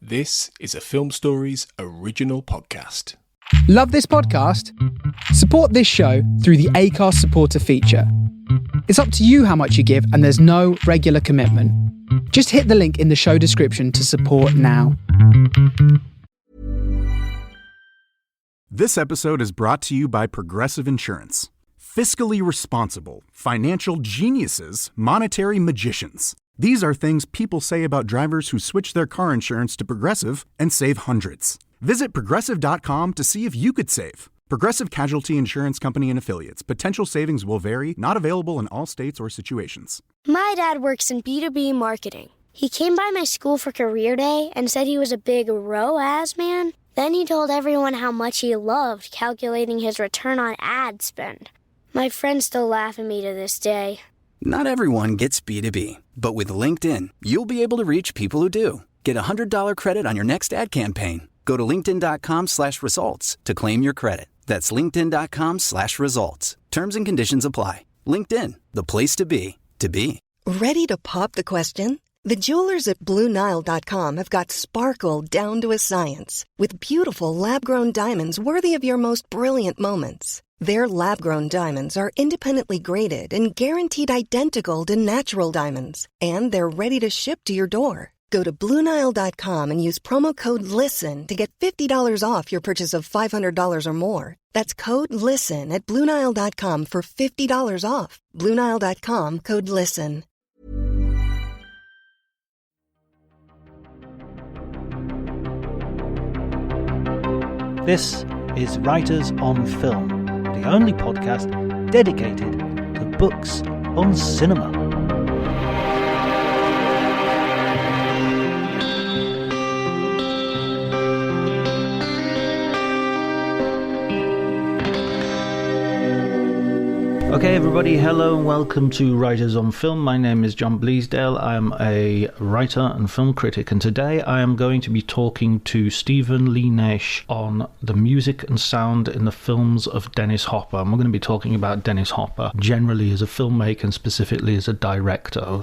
This is a Film Stories original podcast. Love this podcast? Support this show through the Acast supporter feature. It's up to you how much you give, and there's no regular commitment. Just hit the link in the show description to support now. This episode is brought to you by Progressive Insurance. Fiscally responsible, financial geniuses, monetary magicians. These are things people say about drivers who switch their car insurance to Progressive and save hundreds. Visit Progressive.com to see if you could save. Progressive Casualty Insurance Company and Affiliates. Potential savings will vary, not available in all states or situations. My dad works in B2B marketing. He came by my school for career day and said he was a big ROAS man. Then he told everyone how much he loved calculating his return on ad spend. My friends still laugh at me to this day. Not everyone gets B2B, but with LinkedIn, you'll be able to reach people who do. Get a $100 credit on your next ad campaign. Go to linkedin.com/results to claim your credit. That's linkedin.com/results. Terms and conditions apply. LinkedIn, the place to be, to be. Ready to pop the question? The jewelers at BlueNile.com have got sparkle down to a science with beautiful lab-grown diamonds worthy of your most brilliant moments. Their lab-grown diamonds are independently graded and guaranteed identical to natural diamonds, and they're ready to ship to your door. Go to BlueNile.com and use promo code LISTEN to get $50 off your purchase of $500 or more. That's code LISTEN at BlueNile.com for $50 off. BlueNile.com, code LISTEN. This is Writers on Film, the only podcast dedicated to books on cinema. Okay everybody, hello and welcome to Writers on Film. My name is John Bleasdale. I am a writer and film critic, and today I am going to be talking to Stephen Lee Naish on the music and sound in the films of Dennis Hopper. And we're going to be talking about Dennis Hopper generally as a filmmaker and specifically as a director.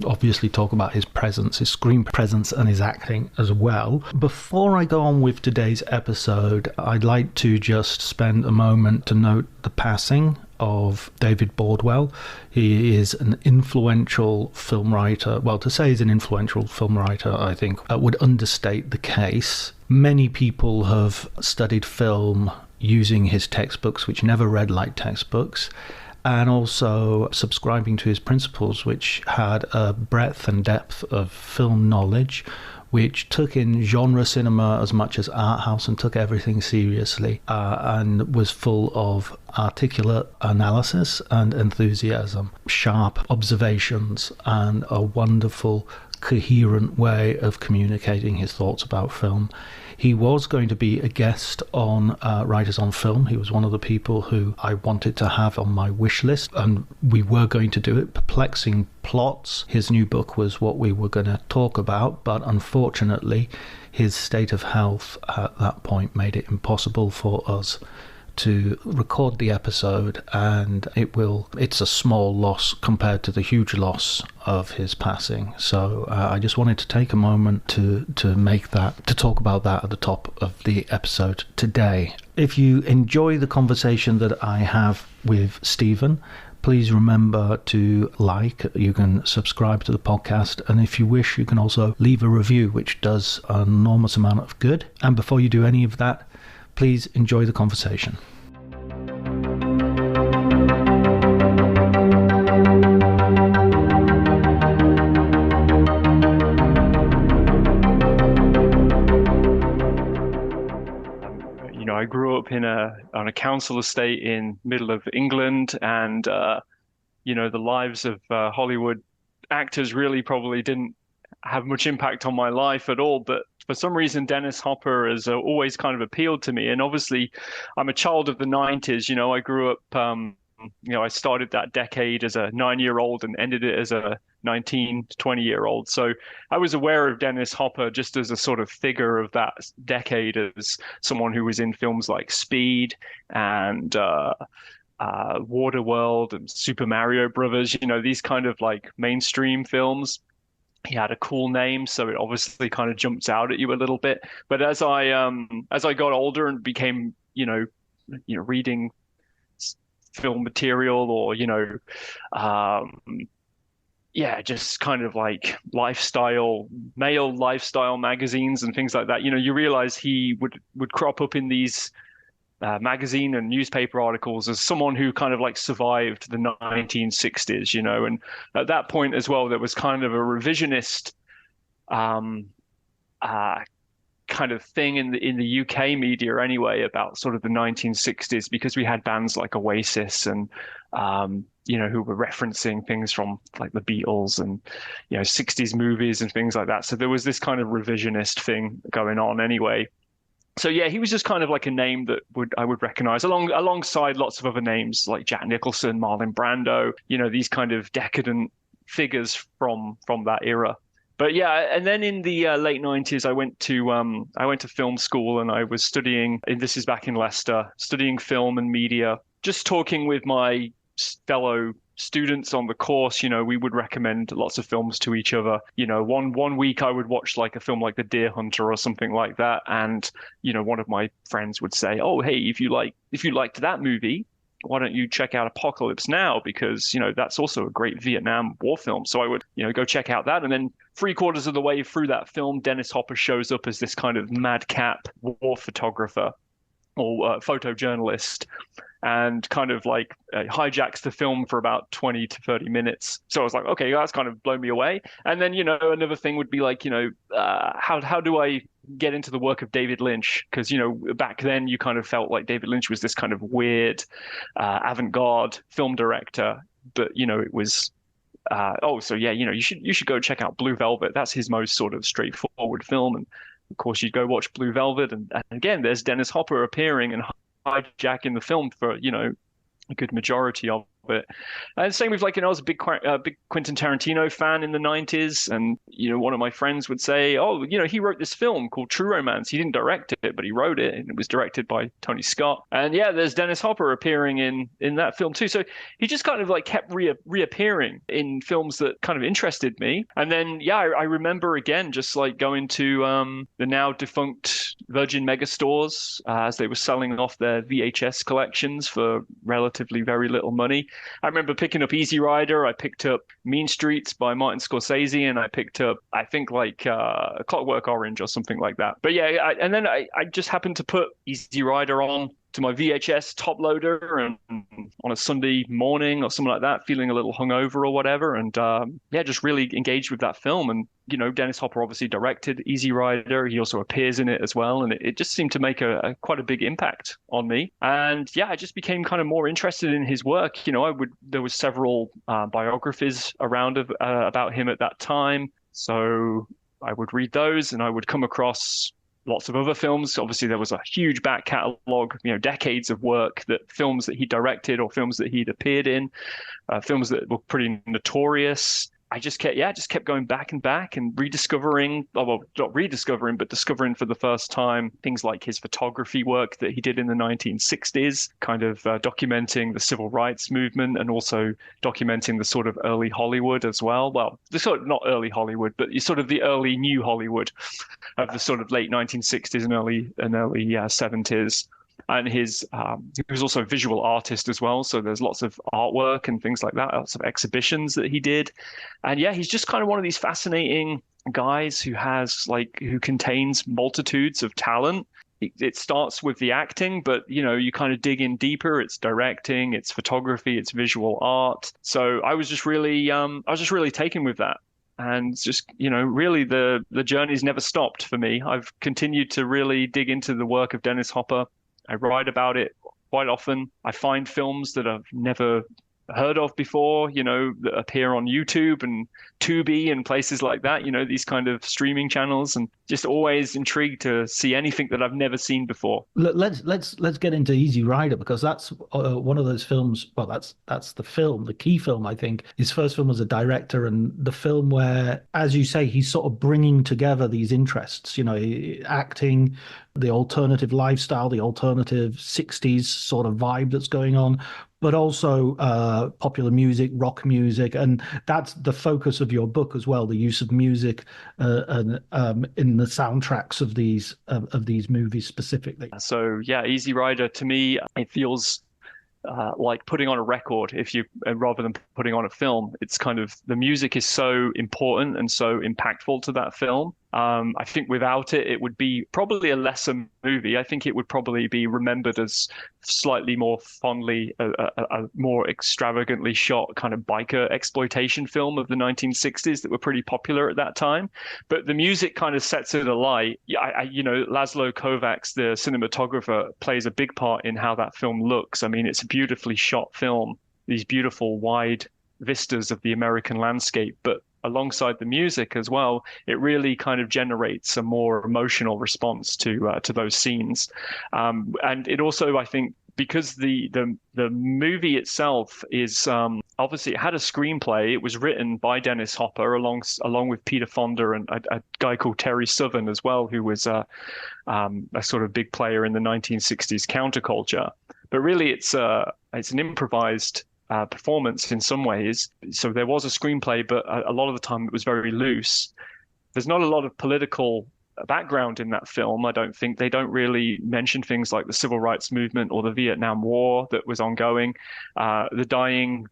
Obviously talk about his presence, his screen presence and his acting as well. Before I go on with today's episode, I'd like to just spend a moment to note the passing of David Bordwell. He is an influential film writer. Well, to say he's an influential film writer, I think would understate the case. Many people have studied film using his textbooks, which never read like textbooks, and also subscribing to his principles, which had a breadth and depth of film knowledge, which took in genre cinema as much as art house and took everything seriously, and was full of articulate analysis and enthusiasm, sharp observations, and a wonderful, coherent way of communicating his thoughts about film. He was going to be a guest on Writers on Film. He was one of the people who I wanted to have on my wish list, and we were going to do it. Perplexing Plots, his new book, was what we were going to talk about, but unfortunately his state of health at that point made it impossible for us to record the episode, and it's a small loss compared to the huge loss of his passing. So I just wanted to take a moment to talk about that at the top of the episode today. If you enjoy the conversation that I have with Stephen, please remember to like. You can subscribe to the podcast, and if you wish, you can also leave a review, which does an enormous amount of good. And before you do any of that, please enjoy the conversation. I grew up on a council estate in middle of England, and the lives of Hollywood actors really probably didn't have much impact on my life at all. But for some reason, Dennis Hopper has always kind of appealed to me. And obviously, I'm a child of the 90s. I grew up, I started that decade as a 9-year-old and ended it as a 19 to 20-year-old. So I was aware of Dennis Hopper just as a sort of figure of that decade, as someone who was in films like Speed and Waterworld and Super Mario Brothers, these kind of like mainstream films. he had a cool name, so it obviously kind of jumps out at you a little bit. But as I got older and became, reading film material, or um, yeah, just kind of like male lifestyle magazines and things like that. You realize he would crop up in these magazine and newspaper articles as someone who kind of like survived the 1960s, and at that point as well, there was kind of a revisionist um, uh, kind of thing in the UK media anyway about sort of the 1960s, because we had bands like Oasis and who were referencing things from like the Beatles and 60s movies and things like that. So there was this kind of revisionist thing going on anyway. So yeah, he was just kind of like a name that I would recognize alongside lots of other names like Jack Nicholson, Marlon Brando, these kind of decadent figures from that era. But yeah, and then in the late 90s, I went to film school, and I was studying, and this is back in Leicester, studying film and media, just talking with my fellow students on the course. We would recommend lots of films to each other. One week I would watch like a film like The Deer Hunter or something like that, and one of my friends would say, "Oh, hey, if you liked that movie, why don't you check out Apocalypse Now? Because that's also a great Vietnam War film." So I would go check out that, and then 3/4 of the way through that film, Dennis Hopper shows up as this kind of madcap war photographer or photojournalist, and kind of like hijacks the film for about 20 to 30 minutes. So I was like, okay, that's kind of blown me away. And then, another thing would be like, how do I get into the work of David Lynch? Because, back then you kind of felt like David Lynch was this kind of weird avant-garde film director. But, it was, so yeah, you should go check out Blue Velvet. That's his most sort of straightforward film. And of course, you'd go watch Blue Velvet. And again, there's Dennis Hopper appearing and hijacking the film for a good majority of it. And same with I was a big Quentin Tarantino fan in the 90s, and one of my friends would say, "Oh, he wrote this film called True Romance. He didn't direct it, but he wrote it, and it was directed by Tony Scott." And yeah, there's Dennis Hopper appearing in that film too. So he just kind of like kept reappearing in films that kind of interested me. And then yeah, I remember again just like going to the now defunct Virgin Megastores as they were selling off their VHS collections for relatively very little money. I remember picking up Easy Rider. I picked up Mean Streets by Martin Scorsese, and I picked up, I think, like Clockwork Orange or something like that. But yeah, and then I just happened to put Easy Rider on to my VHS top loader and on a Sunday morning or something like that, feeling a little hungover or whatever. And yeah, just really engaged with that film. And, Dennis Hopper obviously directed Easy Rider. He also appears in it as well. And it just seemed to make quite a big impact on me. And yeah, I just became kind of more interested in his work. There was several biographies around about him at that time. So I would read those, and I would come across lots of other films. Obviously, there was a huge back catalogue, decades of work, films that he directed or films that he'd appeared in, films that were pretty notorious. I just kept going back and back and rediscovering, well, not rediscovering, but discovering for the first time things like his photography work that he did in the 1960s, kind of documenting the civil rights movement and also documenting the sort of early Hollywood as well. Well, the sort of not early Hollywood, but sort of the early new Hollywood of the sort of late 1960s and early 70s. And he was also a visual artist as well. So there's lots of artwork and things like that, lots of exhibitions that he did. And yeah, he's just kind of one of these fascinating guys who contains multitudes of talent. It starts with the acting, but you kind of dig in deeper. It's directing, it's photography, it's visual art. So I was just really taken with that. And just, really the journey's never stopped for me. I've continued to really dig into the work of Dennis Hopper. I write about it quite often. I find films that I've never heard of before, that appear on YouTube and Tubi and places like that, these kind of streaming channels, and just always intrigued to see anything that I've never seen before. Let's get into Easy Rider, because that's one of those films. Well, that's the key film, I think. His first film as a director, and the film where, as you say, he's sort of bringing together these interests, acting, the alternative lifestyle, the alternative 60s sort of vibe that's going on, but also popular music, rock music, and that's the focus of your book as well, the use of music in the soundtracks of these movies specifically. So yeah, Easy Rider to me, it feels like putting on a record if you rather than putting on a film. It's kind of the music is so important and so impactful to that film. I think without it, it would be probably a lesser movie. I think it would probably be remembered as slightly more fondly, a more extravagantly shot kind of biker exploitation film of the 1960s that were pretty popular at that time. But the music kind of sets it alight. Laszlo Kovacs, the cinematographer, plays a big part in how that film looks. I mean, it's a beautifully shot film, these beautiful wide vistas of the American landscape, but alongside the music as well, it really kind of generates a more emotional response to those scenes. And it also, I think, because the movie itself is obviously it had a screenplay. It was written by Dennis Hopper along with Peter Fonda and a guy called Terry Southern as well, who was a sort of big player in the 1960s counterculture. But really, it's an improvised performance in some ways. So there was a screenplay, but a lot of the time it was very loose. There's not a lot of political background in that film. I don't think they don't really mention things like the civil rights movement or the Vietnam War that was ongoing, the dying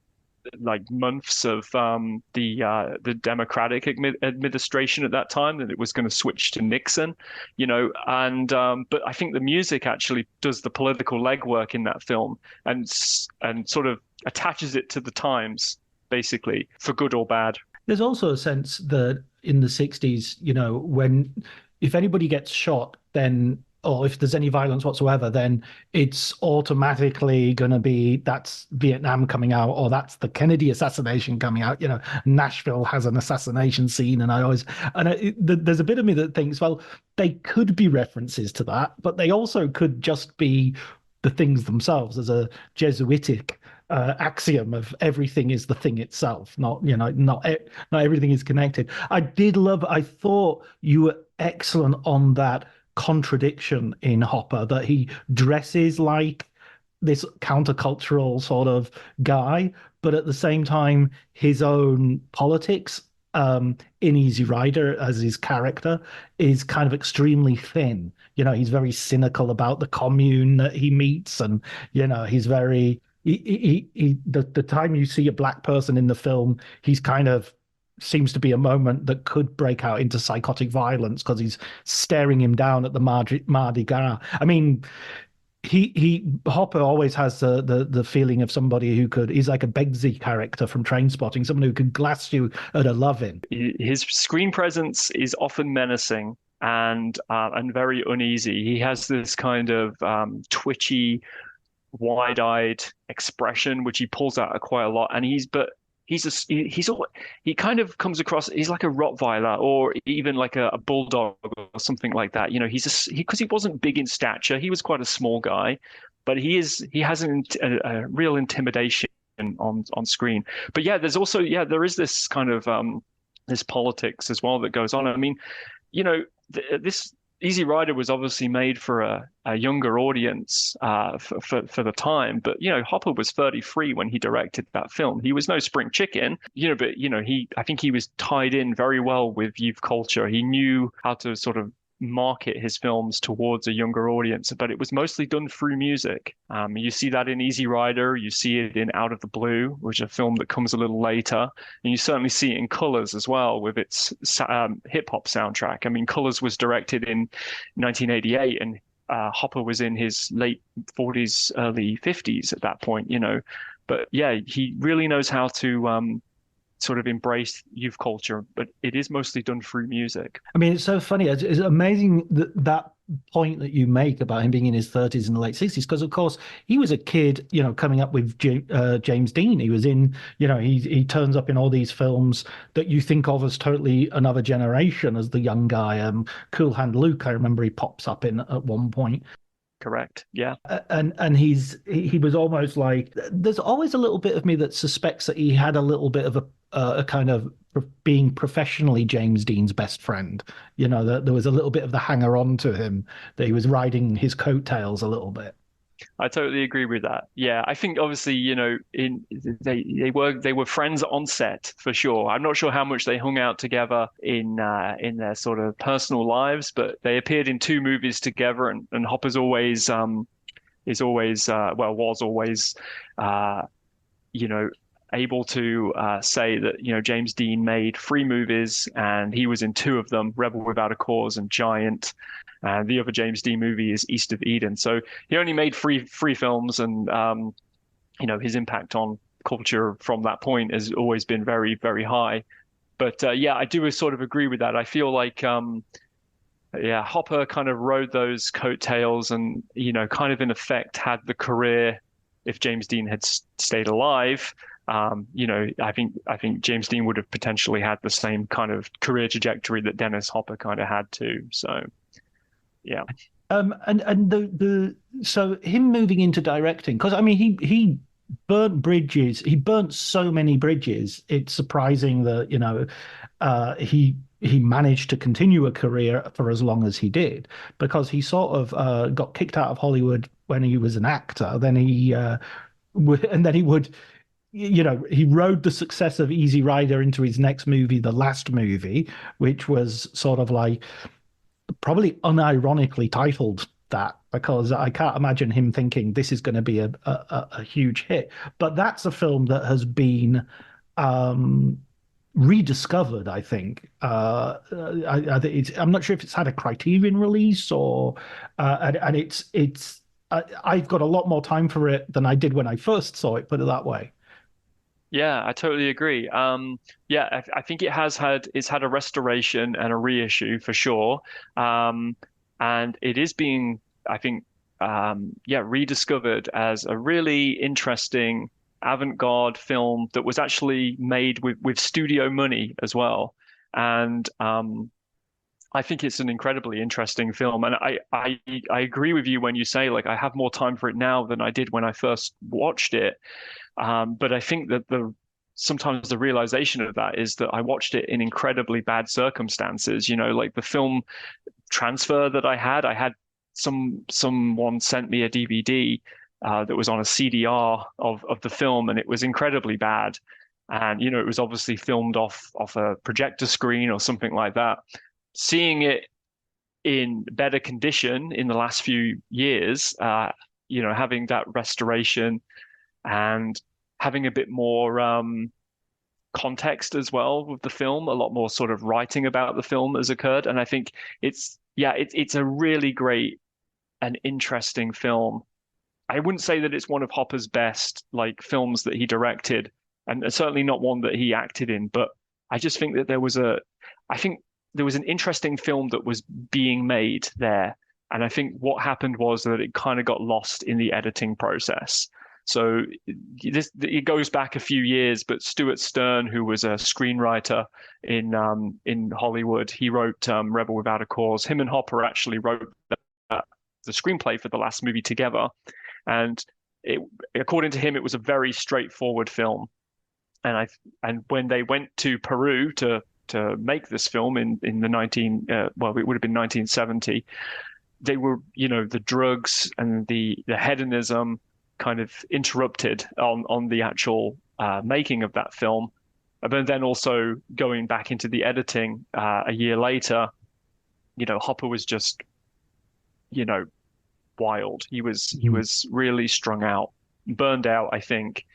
like months of the Democratic administration at that time, that it was going to switch to Nixon, and but I think the music actually does the political legwork in that film and sort of attaches it to the times, basically, for good or bad. There's also a sense that in the 60s, when if anybody gets shot, then or if there's any violence whatsoever, then it's automatically going to be that's Vietnam coming out, or that's the Kennedy assassination coming out. Nashville has an assassination scene, and there's a bit of me that thinks, well, they could be references to that, but they also could just be the things themselves. As a Jesuitic axiom of everything is the thing itself, not everything is connected. I thought you were excellent on that contradiction in Hopper, that he dresses like this countercultural sort of guy, but at the same time his own politics in Easy Rider as his character is kind of extremely thin. He's very cynical about the commune that he meets, and he's very the time you see a black person in the film, he's kind of seems to be a moment that could break out into psychotic violence because he's staring him down at the Mardi Gras. I mean, Hopper always has the feeling of somebody he's like a Begsy character from Trainspotting, someone who could glass you at a loving. His screen presence is often menacing and very uneasy. He has this kind of twitchy, wide-eyed expression which he pulls out quite a lot, and he kind of comes across, he's like a Rottweiler or even like a bulldog or something like that. Because he wasn't big in stature, he was quite a small guy, but he has a real intimidation on screen. But yeah, there is this kind of this politics as well that goes on. I mean, this Easy Rider was obviously made for a younger audience for the time, but Hopper was 33 when he directed that film. He was no spring chicken, but I think he was tied in very well with youth culture. He knew how to sort of market his films towards a younger audience, but it was mostly done through music. You see that in Easy Rider, you see it in Out of the Blue, which is a film that comes a little later, and you certainly see it in Colors as well with its hip-hop soundtrack. I mean, Colors was directed in 1988, and Hopper was in his late 40s, early 50s at that point, But yeah, he really knows how to sort of embrace youth culture, but it is mostly done through music. I mean, it's so funny. It's amazing that point that you make about him being in his 30s and the late 60s, because of course he was a kid, coming up with James Dean. He was in, he turns up in all these films that you think of as totally another generation as the young guy. Cool Hand Luke, I remember he pops up in at one point. Correct. Yeah. And he was almost like, there's always a little bit of me that suspects that he had a little bit of a kind of being professionally James Dean's best friend. That there was a little bit of the hanger on to him, that he was riding his coattails a little bit. I totally agree with that. Yeah, I think obviously, in they were friends on set for sure. I'm not sure how much they hung out together in their sort of personal lives, but they appeared in two movies together, and Hopper's always is always was always uh you know able to say that James Dean made three movies and he was in two of them, Rebel Without a Cause and Giant. And the other James Dean movie is East of Eden. So he only made three films, and his impact on culture from that point has always been very, very high. But yeah, I do sort of agree with that. I feel like yeah, Hopper kind of rode those coattails, and kind of in effect had the career. If James Dean had stayed alive, I think James Dean would have potentially had the same kind of career trajectory that Dennis Hopper kind of had too. So yeah. And the so him moving into directing, because I mean he burnt bridges. He burnt so many bridges. It's surprising that he managed to continue a career for as long as he did, because he sort of got kicked out of Hollywood when he was an actor. Then he would he rode the success of Easy Rider into his next movie, the last movie, which was sort of like probably unironically titled that, because I can't imagine him thinking this is going to be a huge hit. But that's a film that has been rediscovered, I think. I'm not sure if it's had a Criterion release or and it's I've got a lot more time for it than I did when I first saw it, put it that way. Yeah, I totally agree. Yeah, I think it's had a restoration and a reissue for sure. And it is being, I think, yeah, rediscovered as a really interesting avant-garde film that was actually made with studio money as well. And I think it's an incredibly interesting film. And I agree with you when you say, like, I have more time for it now than I did when I first watched it. But I think that sometimes the realization of that is that I watched it in incredibly bad circumstances. Like the film transfer that I had someone sent me a DVD that was on a CDR of the film, and it was incredibly bad. And it was obviously filmed off a projector screen or something like that. Seeing it in better condition in the last few years, having that restoration and having a bit more context as well with the film, a lot more sort of writing about the film has occurred. And I think it's a really great and interesting film. I wouldn't say that it's one of Hopper's best like films that he directed, and certainly not one that he acted in, but I just think that there was an interesting film that was being made there. And I think what happened was that it kind of got lost in the editing process. So it goes back a few years, but Stuart Stern, who was a screenwriter in Hollywood, he wrote Rebel Without a Cause. Him and Hopper actually wrote the screenplay for the last movie together. And according to him, it was a very straightforward film. And when they went to Peru to make this film in the it would have been 1970, they were, the drugs and the hedonism kind of interrupted on the actual making of that film. But then also going back into the editing a year later, Hopper was just, wild. He was really strung out, burned out, I think.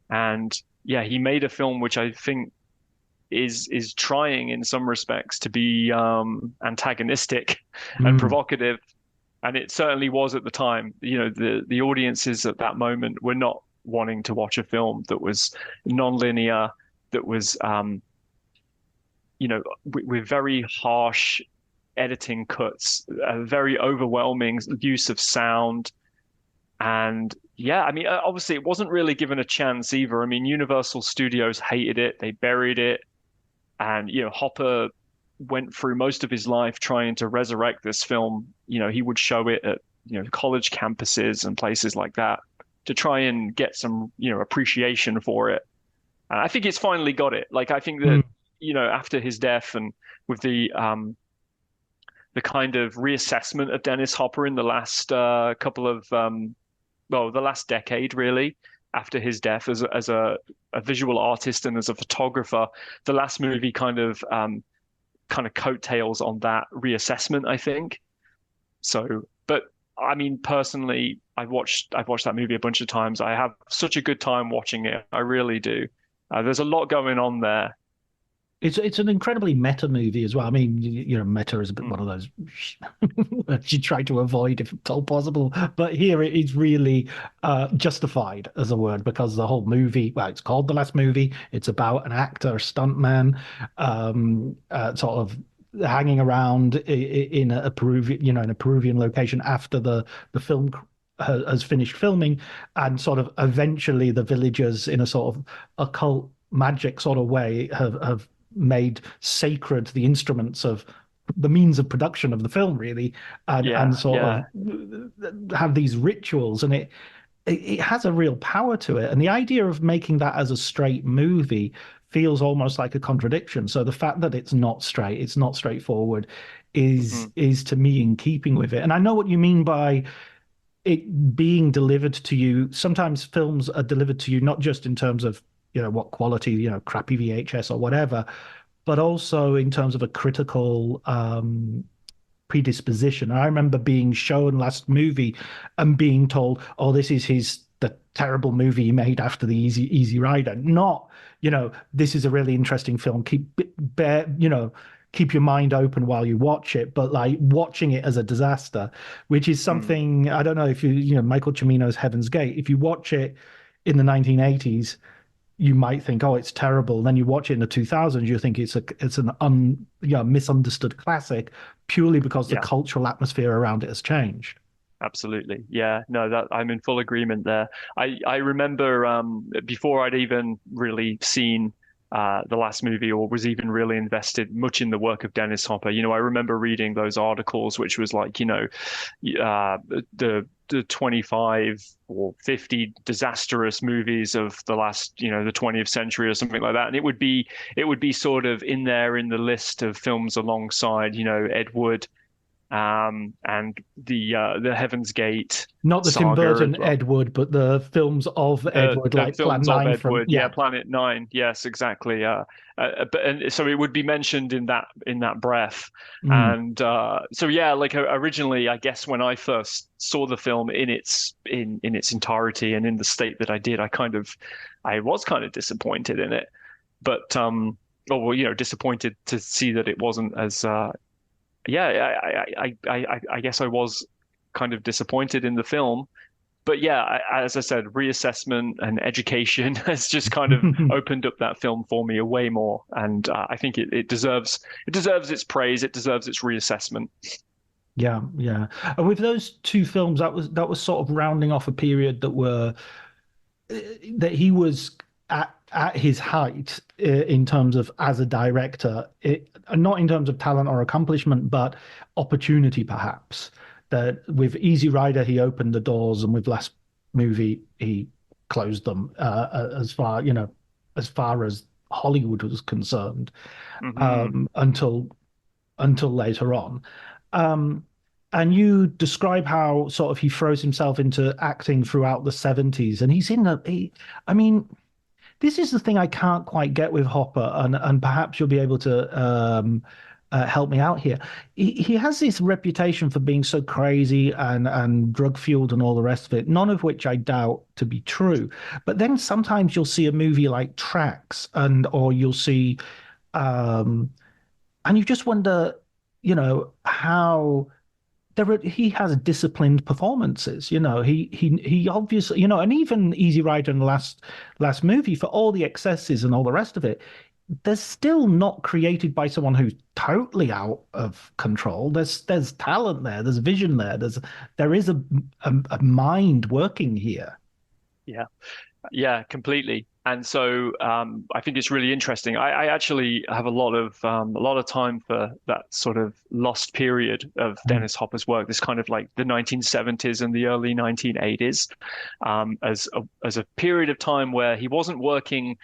And yeah, he made a film which I think is trying in some respects to be antagonistic and provocative. And it certainly was at the time. The audiences at that moment were not wanting to watch a film that was non-linear, that was with very harsh editing cuts, a very overwhelming use of sound. And yeah, I mean, obviously it wasn't really given a chance either. I mean, Universal Studios hated it. They buried it. And, Hopper went through most of his life trying to resurrect this film. He would show it at, college campuses and places like that to try and get some, appreciation for it. And I think it's finally got it. Like, I think that, after his death and with the kind of reassessment of Dennis Hopper in the last couple of the last decade really after his death as a visual artist and as a photographer. The last movie kind of coattails on that reassessment, I think. So, but I mean, personally, I've watched that movie a bunch of times. I have such a good time watching it. I really do. There's a lot going on there. It's an incredibly meta movie as well. I mean, meta is a bit one of those words you try to avoid if at all possible. But here it is really justified as a word, because the whole movie, well, it's called The Last Movie. It's about an actor, a stuntman, sort of hanging around in a Peruvian location after the film has finished filming, and sort of eventually the villagers, in a sort of occult magic sort of way, have made sacred the instruments of the means of production of the film, really, and sort of have these rituals, and it has a real power to it. And the idea of making that as a straight movie feels almost like a contradiction. So the fact that it's not straight, it's not straightforward, is to me in keeping with it. And I know what you mean by it being delivered to you. Sometimes films are delivered to you not just in terms of what quality, crappy VHS or whatever, but also in terms of a critical predisposition. I remember being shown Last Movie and being told, "Oh, this is the terrible movie he made after the Easy Rider." Not, this is a really interesting film. Keep your mind open while you watch it, but like watching it as a disaster, which is something I don't know if Michael Cimino's Heaven's Gate. If you watch it in the 1980s. You might think, oh, it's terrible. Then you watch it in the 2000s, you think it's an misunderstood classic, purely because the cultural atmosphere around it has changed. Absolutely. Yeah, no, that I'm in full agreement there. I remember before I'd even really seen the Last Movie, or was even really invested much in the work of Dennis Hopper. I remember reading those articles, which was like, the 25 or 50 disastrous movies of the last, the 20th century or something like that. And it would be sort of in there in the list of films alongside, Ed Wood, and the Heaven's Gate. Not the Tim Burton Ed Wood, but the films of Ed Wood, like Plan 9 from Planet 9. Yes, exactly. And so it would be mentioned in that breath. And so like originally, I guess when I first saw the film in its entirety and in the state that I did, I was kind of disappointed in it, but disappointed to see that it wasn't as I guess I was kind of disappointed in the film. But as I said, reassessment and education has just kind of opened up that film for me way more. And I think it deserves its praise. It deserves its reassessment. Yeah. And with those two films, that was sort of rounding off a period that he was at his height in terms of as a director, not in terms of talent or accomplishment, but opportunity, perhaps. That with Easy Rider, he opened the doors, and with Last Movie, he closed them as far as Hollywood was concerned, until later on. And you describe how sort of he throws himself into acting throughout the 70s, and he's this is the thing I can't quite get with Hopper, and perhaps you'll be able to help me out here. He has this reputation for being so crazy and drug-fueled and all the rest of it, none of which I doubt to be true. But then sometimes you'll see a movie like Tracks, or you'll see, and you just wonder, how he has disciplined performances. He obviously, and even Easy Rider and Last Movie, for all the excesses and all the rest of it, they're still not created by someone who's totally out of control. There's talent there, there's vision there, there is a mind working here. Yeah, completely. And so I think it's really interesting. I actually have a lot of time for that sort of lost period of Dennis Hopper's work. This kind of like the 1970s and the early 1980s, as a period of time where he wasn't working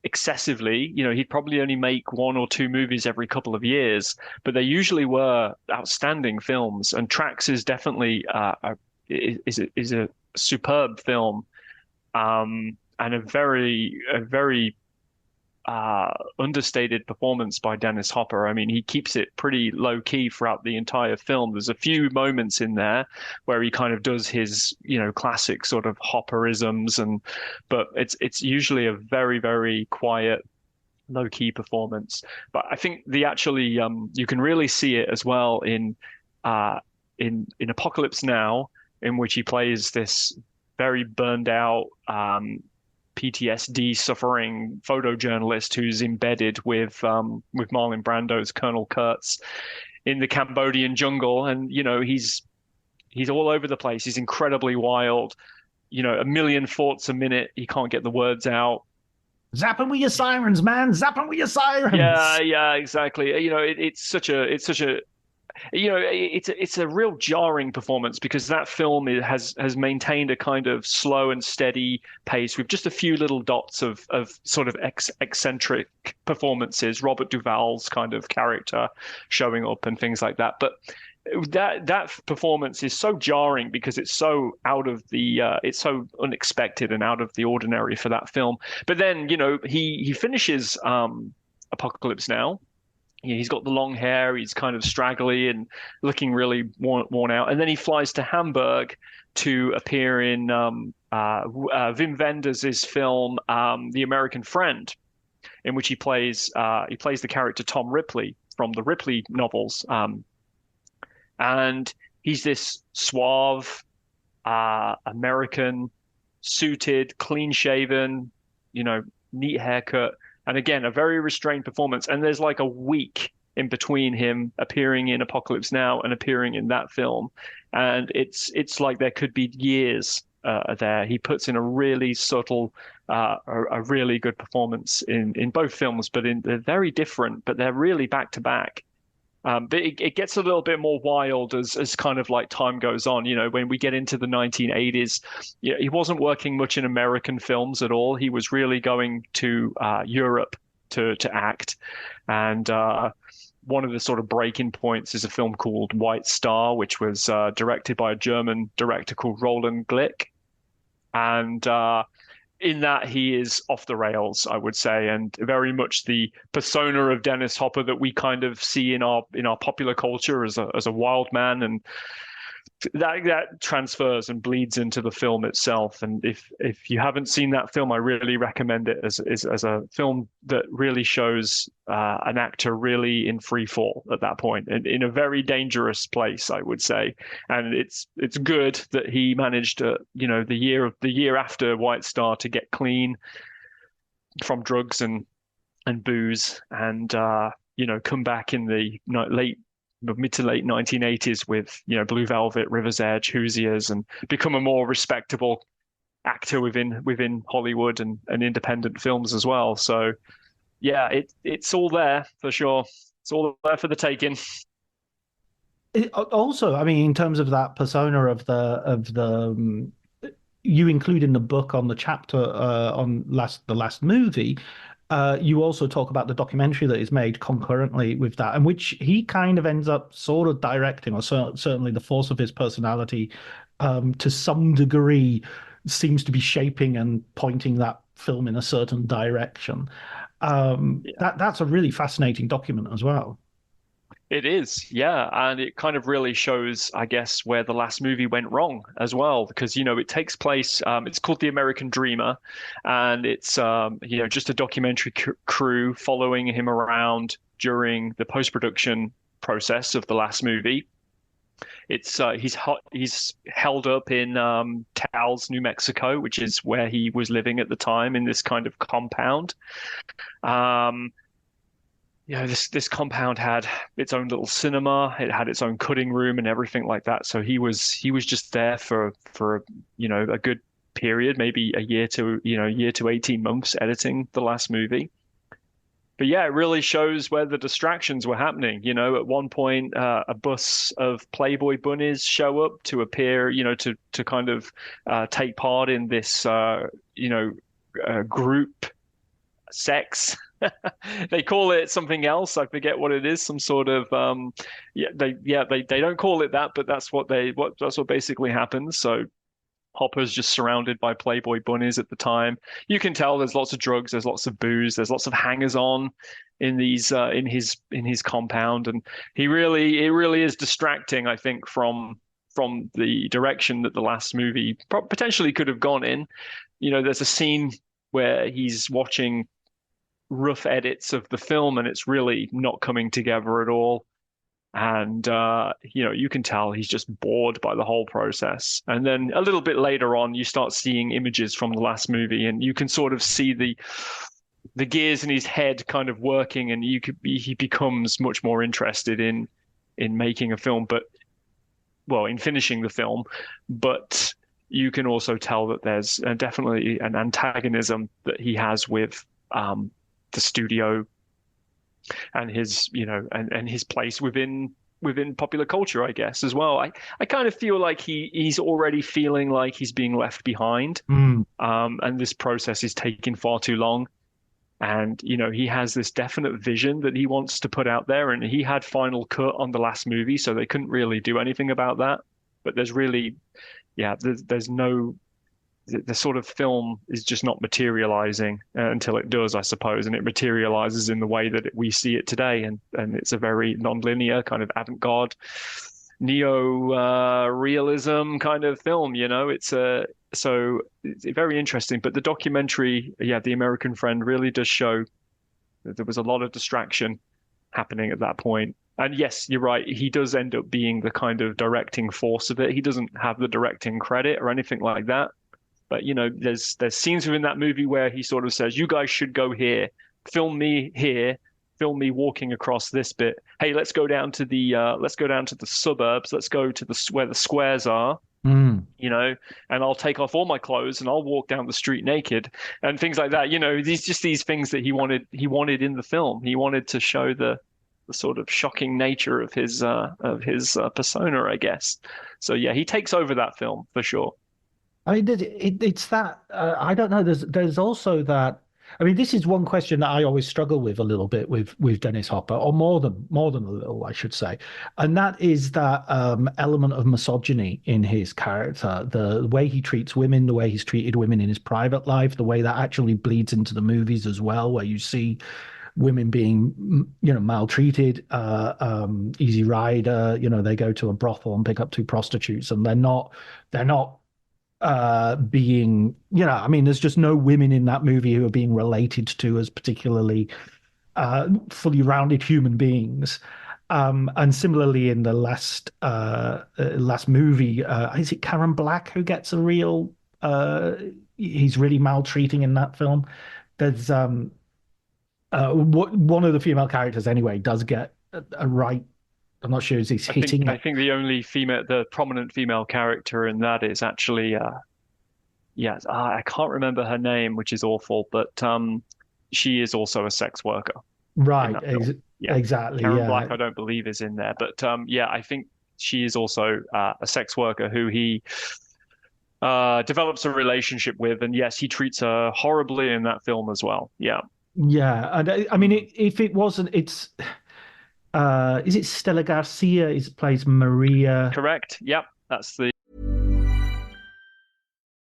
excessively. He'd probably only make one or two movies every couple of years, but they usually were outstanding films. And Tracks is definitely superb film, and a very understated performance by Dennis Hopper. I mean, he keeps it pretty low key throughout the entire film. There's a few moments in there where he kind of does his, classic sort of Hopperisms, but it's usually a very, very quiet, low key performance. But I think you can really see it as well in Apocalypse Now, in which he plays this very burned out, PTSD suffering photojournalist who's embedded with Marlon Brando's Colonel Kurtz in the Cambodian jungle, and he's all over the place. He's incredibly wild. A million thoughts a minute. He can't get the words out. Zap him with your sirens, man! Zap him with your sirens. Yeah, exactly. It's a real jarring performance, because that film has maintained a kind of slow and steady pace with just a few little dots of sort of eccentric performances, Robert Duvall's kind of character showing up and things like that. But that performance is so jarring because it's so it's so unexpected and out of the ordinary for that film. But then he finishes Apocalypse Now. He's got the long hair, he's kind of straggly and looking really worn out. And then he flies to Hamburg to appear in Wim Wenders' film, The American Friend, in which he plays the character Tom Ripley from the Ripley novels. And he's this suave, American, suited, clean-shaven, neat haircut. And again, a very restrained performance. And there's like a week in between him appearing in Apocalypse Now and appearing in that film. And it's like there could be years there. He puts in a really subtle, a really good performance in both films, but they're very different, but they're really back to back. But it gets a little bit more wild as kind of like time goes on. When we get into the 1980s, he wasn't working much in American films at all. He was really going to Europe to act. And one of the sort of breaking points is a film called White Star, which was directed by a German director called Roland Glick. And in that, he is off the rails, I would say, and very much the persona of Dennis Hopper that we kind of see in our popular culture as a wild man, and that transfers and bleeds into the film itself. And if you haven't seen that film, I really recommend it as a film that really shows an actor really in free fall at that point, and in a very dangerous place, I would say. And it's good that he managed to, the year after White Star, to get clean from drugs and booze, and come back in the mid to late 1980s with Blue Velvet, River's Edge, Hoosiers, and become a more respectable actor within Hollywood and independent films as well. So yeah, it's all there for sure. It's all there for the taking. Also, I mean, in terms of that persona of the you include in the book on the chapter on the last movie. You also talk about the documentary that is made concurrently with that, and which he kind of ends up sort of directing, or certainly the force of his personality to some degree seems to be shaping and pointing that film in a certain direction. That's a really fascinating document as well. It is, yeah, and it kind of really shows, I guess, where the last movie went wrong as well, because it takes place. It's called The American Dreamer, and it's just a documentary crew following him around during the post-production process of the last movie. It's he's held up in Taos, New Mexico, which is where he was living at the time, in this kind of compound. This compound had its own little cinema. It had its own cutting room and everything like that. So he was just there for a good period, maybe a year to 18 months, editing the last movie. But yeah, it really shows where the distractions were happening. At one point, a bus of Playboy bunnies show up to appear, to kind of take part in this, group sex. They call it something else. I forget what it is. Some sort of they don't call it that, but that's what basically happens. So Hopper's just surrounded by Playboy bunnies at the time. You can tell there's lots of drugs, there's lots of booze, there's lots of hangers-on in these in his compound, and it really is distracting, I think, from the direction that the last movie potentially could have gone in. There's a scene where he's watching rough edits of the film, and it's really not coming together at all. And you can tell he's just bored by the whole process. And then a little bit later on, you start seeing images from the last movie, and you can sort of see the gears in his head kind of working, and he becomes much more interested in making a film, in finishing the film. But you can also tell that there's definitely an antagonism that he has with the studio and his and his place within popular culture, I guess, as well. I kind of feel like he's already feeling like he's being left behind, and this process is taking far too long. And he has this definite vision that he wants to put out there, and he had final cut on the last movie, so they couldn't really do anything about that. But there's really, there's no. The sort of film is just not materializing until it does, I suppose, and it materializes in the way that we see it today, and it's a very non-linear kind of avant-garde neo-realism kind of film. So it's very interesting. But the documentary, The American Friend, really does show that there was a lot of distraction happening at that point. And yes, you're right, he does end up being the kind of directing force of it. He doesn't have the directing credit or anything like that. But there's scenes within that movie where he sort of says, "You guys should go here, film me here, film me walking across this bit. Hey, let's go down to the suburbs. Let's go to where the squares are, and I'll take off all my clothes and I'll walk down the street naked," and things like that. These things that he wanted in the film. He wanted to show the sort of shocking nature of his persona, I guess. So he takes over that film for sure. I mean, it's that I don't know. There's also that. I mean, this is one question that I always struggle with a little bit with Dennis Hopper, or more than a little, I should say, and that is that element of misogyny in his character, the way he treats women, the way he's treated women in his private life, the way that actually bleeds into the movies as well, where you see women being, maltreated. Easy Rider, they go to a brothel and pick up two prostitutes, and they're not being, there's just no women in that movie who are being related to as particularly fully rounded human beings. And similarly in the last movie, is it Karen Black who gets a real, he's really maltreating in that film. There's one of the female characters anyway does get a right. I'm not sure he's hitting. I think the prominent female character in that is actually, I can't remember her name, which is awful, but she is also a sex worker. Right. Exactly. Karen Black, I don't believe, is in there, but I think she is also a sex worker who he develops a relationship with, and yes, he treats her horribly in that film as well. Yeah. Yeah, and I mean, if it wasn't, it's. Is it Stella Garcia? Plays Maria? Correct. Yep, that's the.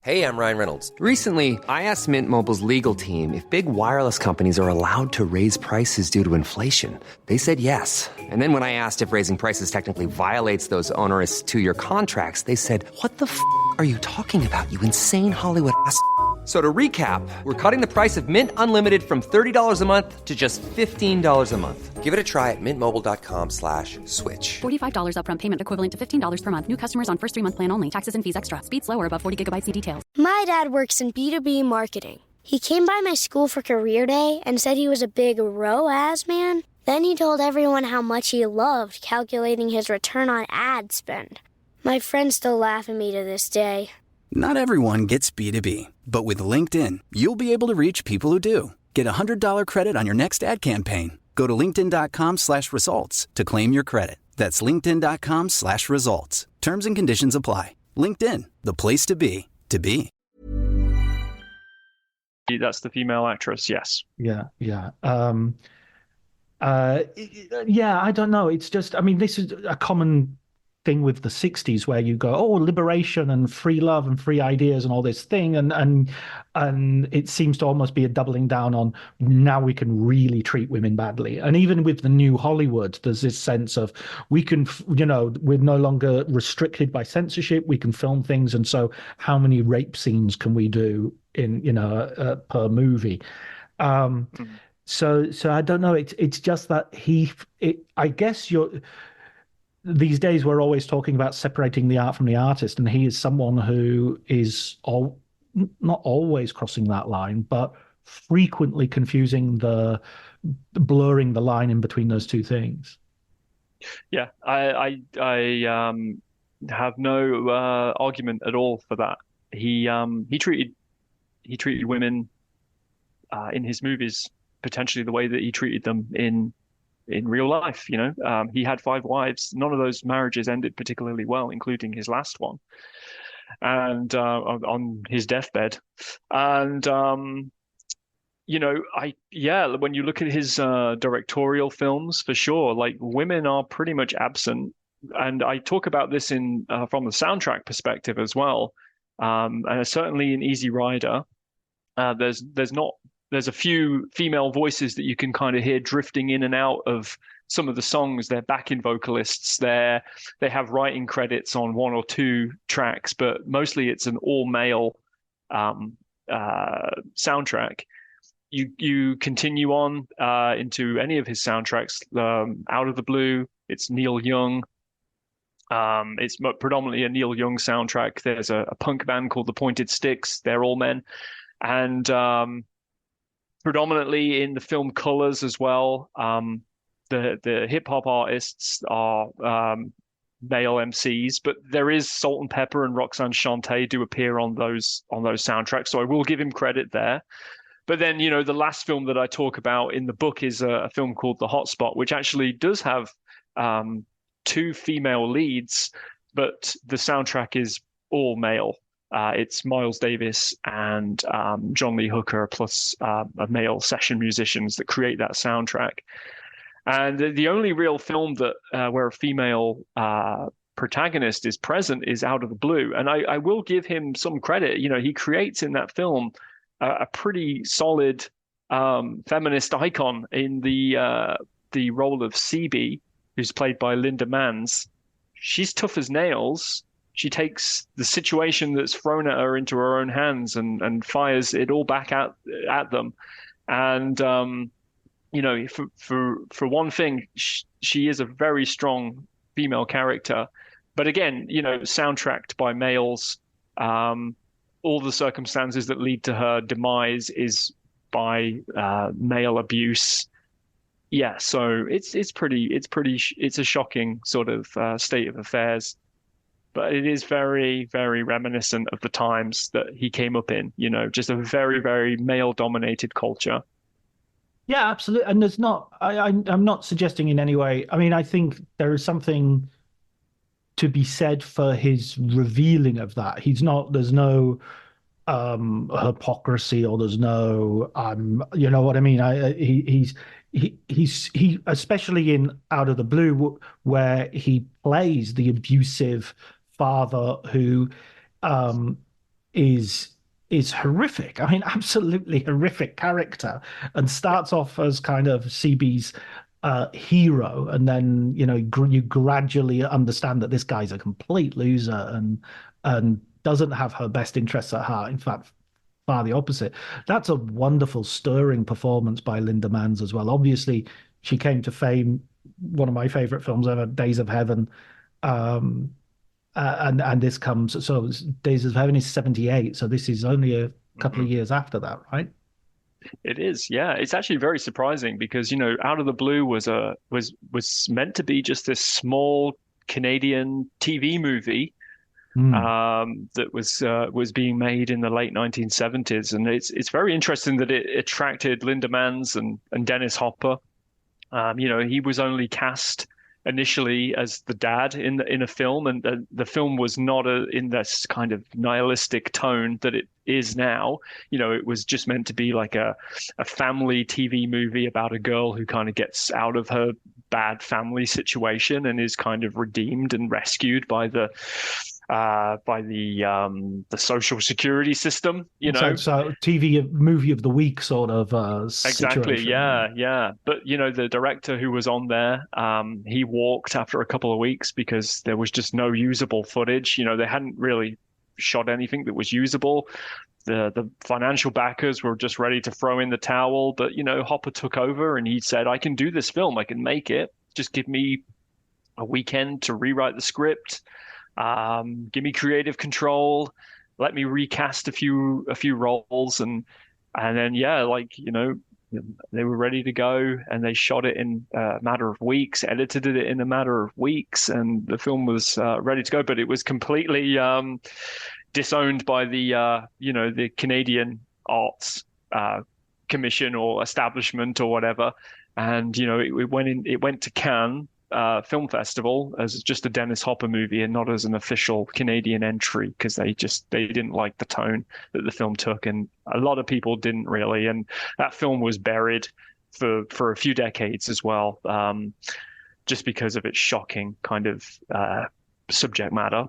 Hey, I'm Ryan Reynolds. Recently, I asked Mint Mobile's legal team if big wireless companies are allowed to raise prices due to inflation. They said yes. And then when I asked if raising prices technically violates those onerous 2-year contracts, they said, "What the f*** are you talking about, you insane Hollywood ass?" So to recap, we're cutting the price of Mint Unlimited from $30 a month to just $15 a month. Give it a try at mintmobile.com/switch. $45 upfront payment equivalent to $15 per month. New customers on first 3-month plan only. Taxes and fees extra. Speed slower above 40 gigabytes. See details. My dad works in B2B marketing. He came by my school for career day and said he was a big ROAS man. Then he told everyone how much he loved calculating his return on ad spend. My friends still laugh at me to this day. Not everyone gets B2B, but with LinkedIn, you'll be able to reach people who do. Get a $100 credit on your next ad campaign. Go to linkedin.com/results to claim your credit. That's linkedin.com/results. Terms and conditions apply. LinkedIn, the place to be, to be. That's the female actress, yes. Yeah. I don't know. It's just, I mean, this is a common thing with the 60s where you go, oh, liberation and free love and free ideas and all this thing, and it seems to almost be a doubling down on now we can really treat women badly. And even with the new Hollywood, there's this sense of we can, we're no longer restricted by censorship, we can film things, and so how many rape scenes can we do in per movie? So I don't know. It's just that I guess these days we're always talking about separating the art from the artist, and he is someone who is not always crossing that line, but frequently blurring the line in between those two things. Yeah, I have no argument at all for that. He treated women in his movies potentially the way that he treated them in real life. He had 5 wives. None of those marriages ended particularly well, including his last one, and on his deathbed. And when you look at his directorial films, for sure, like, women are pretty much absent. And I talk about this from the soundtrack perspective as well. And certainly in Easy Rider, there's a few female voices that you can kind of hear drifting in and out of some of the songs. They're backing vocalists. They have writing credits on 1 or 2 tracks, but mostly it's an all-male soundtrack. You continue on into any of his soundtracks. Out of the Blue, it's Neil Young. It's predominantly a Neil Young soundtrack. There's a punk band called the Pointed Sticks. They're all men. And predominantly in the film colors as well. The hip hop artists are male MCs, but there is Salt and Pepper and Roxanne Shante do appear on those soundtracks, so I will give him credit there. But then, the last film that I talk about in the book is a film called The Hotspot, which actually does have 2 female leads, but the soundtrack is all male. It's Miles Davis and John Lee Hooker plus male session musicians that create that soundtrack. And the only real film that where a female protagonist is present is Out of the Blue. And I will give him some credit. He creates in that film a pretty solid feminist icon in the role of CB, who's played by Linda Manz. She's tough as nails. She takes the situation that's thrown at her into her own hands and fires it all back at them. And for one thing, she is a very strong female character. But again, soundtracked by males. All the circumstances that lead to her demise is by male abuse. Yeah, so it's a shocking sort of state of affairs. But it is very, very reminiscent of the times that he came up in, just a very, very male-dominated culture. Yeah, absolutely. And there's not, I'm not suggesting in any way, I mean, I think there is something to be said for his revealing of that. There's no hypocrisy, or there's no, you know what I mean? He especially in Out of the Blue, where he plays the abusive father who is horrific. I mean, absolutely horrific character, and starts off as kind of CB's hero, and then you gradually understand that this guy's a complete loser and doesn't have her best interests at heart. In fact, far the opposite. That's a wonderful, stirring performance by Linda Manz as well. Obviously, she came to fame, one of my favorite films ever, Days of Heaven. And this comes, so Days of Heaven is 78, so this is only a couple of years after that, right? It is, yeah. It's actually very surprising because, Out of the Blue was meant to be just this small Canadian TV movie that was being made in the late 1970s, and it's very interesting that it attracted Linda Manz and Dennis Hopper. He was only cast initially as the dad in a film, and the film was not in this kind of nihilistic tone that it is now. It was just meant to be like a family TV movie about a girl who kind of gets out of her bad family situation and is kind of redeemed and rescued by the social security system, So TV movie of the week sort of Exactly. situation. Yeah. But the director who was on there, he walked after a couple of weeks because there was just no usable footage. They hadn't really shot anything that was usable. The financial backers were just ready to throw in the towel, but Hopper took over and he said, "I can do this film. I can make it. Just give me a weekend to rewrite the script. Give me creative control. Let me recast a few roles, and then they were ready to go, and they shot it in a matter of weeks, edited it in a matter of weeks, and the film was ready to go. But it was completely disowned by the Canadian Arts Commission or establishment or whatever, and it went to Cannes Film Festival as just a Dennis Hopper movie and not as an official Canadian entry because they didn't like the tone that the film took, and a lot of people didn't really, and that film was buried for a few decades as well, just because of its shocking kind of subject matter.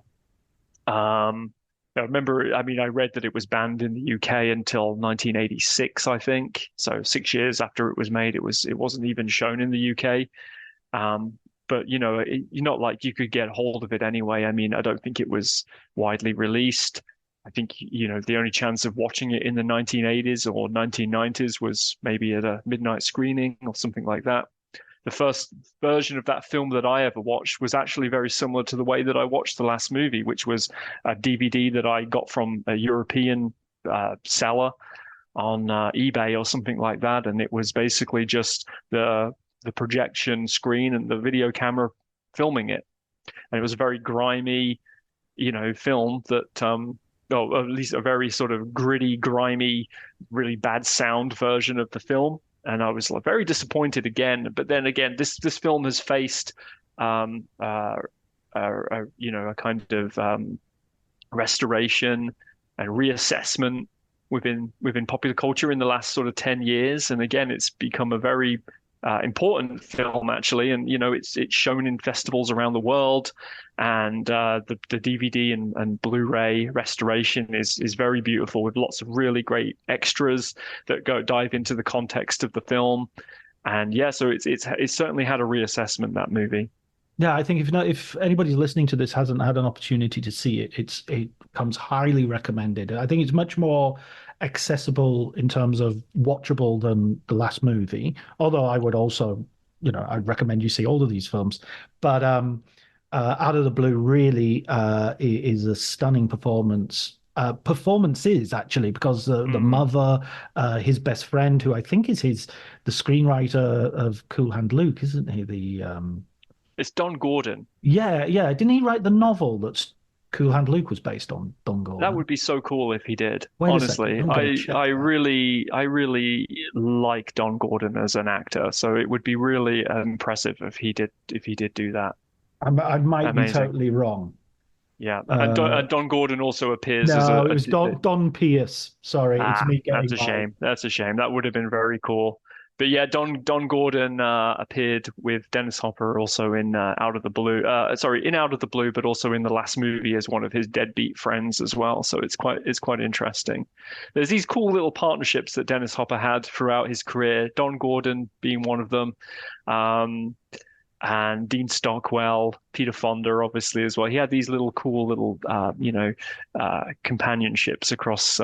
I remember, I read that it was banned in the UK until 1986, I think. So 6 years after it was made, it wasn't even shown in the UK. But you're not like you could get hold of it anyway. I don't think it was widely released. I think the only chance of watching it in the 1980s or 1990s was maybe at a midnight screening or something like that. The first version of that film that I ever watched was actually very similar to the way that I watched the last movie, which was a DVD that I got from a European seller on eBay or something like that, and it was basically just the projection screen and the video camera filming it, and it was a very grimy, film that, or at least a very sort of gritty, grimy, really bad sound version of the film. And I was very disappointed again. But then again, this film has faced a kind of restoration and reassessment within popular culture in the last sort of 10 years. And again, it's become a very important film actually, and it's shown in festivals around the world, and the DVD and Blu-ray restoration is very beautiful with lots of really great extras that dive into the context of the film, and so it's certainly had a reassessment, that movie. Yeah, I think if anybody listening to this hasn't had an opportunity to see it, it comes highly recommended. I think it's much more accessible in terms of watchable than the last movie. Although I would also, I'd recommend you see all of these films. But Out of the Blue really is a stunning performance. Performances actually, because the mother, his best friend, who I think is the screenwriter of Cool Hand Luke, isn't he? It's Don Gordon. Yeah. Didn't he write the novel that's Cool Hand Luke was based on? Don Gordon. That would be so cool if he did. Honestly, I really like Don Gordon as an actor, so it would be really impressive if he did do that. I might be totally wrong. Yeah, and Don Gordon also appears it was Don Pierce. Sorry, it's me getting That's a shame. That's a shame. That would have been very cool. But yeah, Don Gordon appeared with Dennis Hopper also in Out of the Blue. In Out of the Blue, but also in the last movie as one of his deadbeat friends as well. So it's quite interesting. There's these cool little partnerships that Dennis Hopper had throughout his career. Don Gordon being one of them, and Dean Stockwell, Peter Fonda, obviously as well. He had these cool little companionships across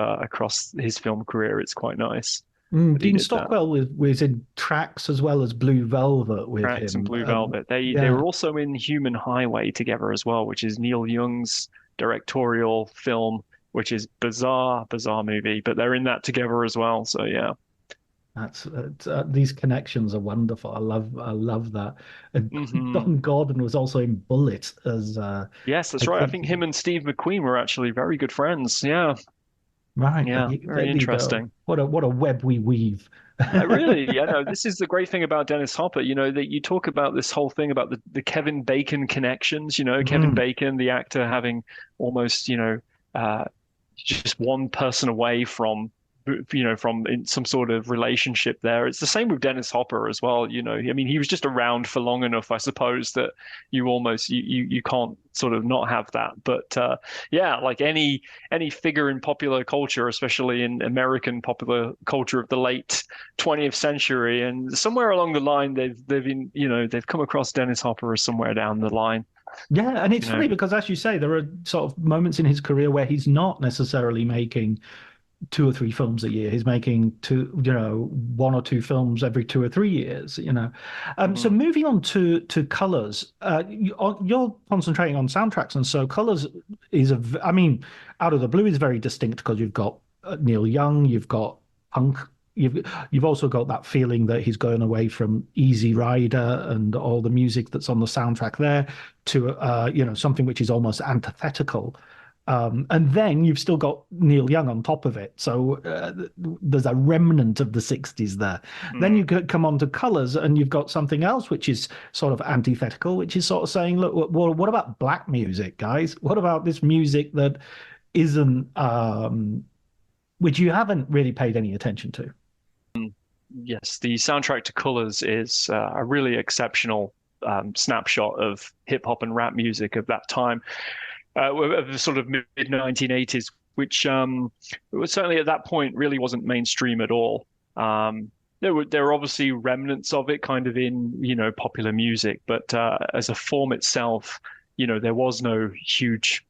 his film career. It's quite nice. Dean Stockwell was in Tracks as well as Blue Velvet with Tracks him. And Blue Velvet. They were also in Human Highway together as well, which is Neil Young's directorial film, which is bizarre movie, but they're in that together as well. So yeah. That's these connections are wonderful. I love that. And Don Gordon was also in Bullet as yes, that's right. I think him and Steve McQueen were actually very good friends. Yeah. Right. Yeah, very interesting. What a web we weave. Really, this is the great thing about Dennis Hopper, that you talk about this whole thing about the Kevin Bacon connections, Kevin Bacon, the actor, having almost, just one person away from from in some sort of relationship there. It's the same with Dennis Hopper as well. I mean, he was just around for long enough, I suppose, that you almost you can't sort of not have that. But yeah, like any figure in popular culture, especially in American popular culture of the late 20th century, and somewhere along the line they've come across Dennis Hopper as somewhere down the line. Yeah, and it's funny because, as you say, there are sort of moments in his career where he's not necessarily making 2 or 3 films a year. He's making 1 or 2 films every 2 or 3 years. So moving on to colors, you're concentrating on soundtracks, and so colors is Out of the Blue is very distinct because you've got Neil Young, you've got punk. You've also got that feeling that he's going away from Easy Rider and all the music that's on the soundtrack there to something which is almost antithetical. And then you've still got Neil Young on top of it. So there's a remnant of the 60s there. Then you come on to colors and you've got something else which is sort of antithetical, which is sort of saying, look, well, what about black music, guys? What about this music that isn't, which you haven't really paid any attention to? Yes, the soundtrack to Colors is a really exceptional snapshot of hip hop and rap music of that time, of the sort of mid 1980s, which was certainly at that point really wasn't mainstream at all. There were obviously remnants of it kind of in popular music, but as a form itself, there was no huge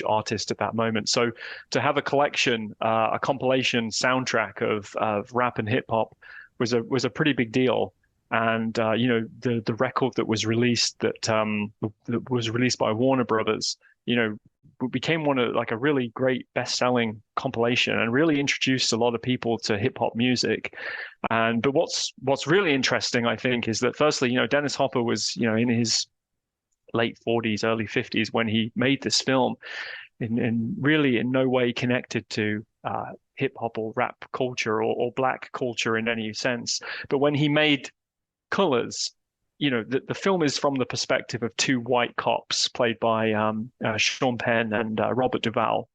artist at that moment. So to have a collection, a compilation soundtrack of rap and hip hop was a pretty big deal. And the record that was released by Warner Brothers, became one of like a really great best-selling compilation and really introduced a lot of people to hip hop music. But what's really interesting, I think, is that firstly, Dennis Hopper was in his late 40s, early 50s when he made this film, and really in no way connected to hip hop or rap culture or black culture in any sense. But when he made Colors, the film is from the perspective of 2 white cops played by Sean Penn and Robert Duvall.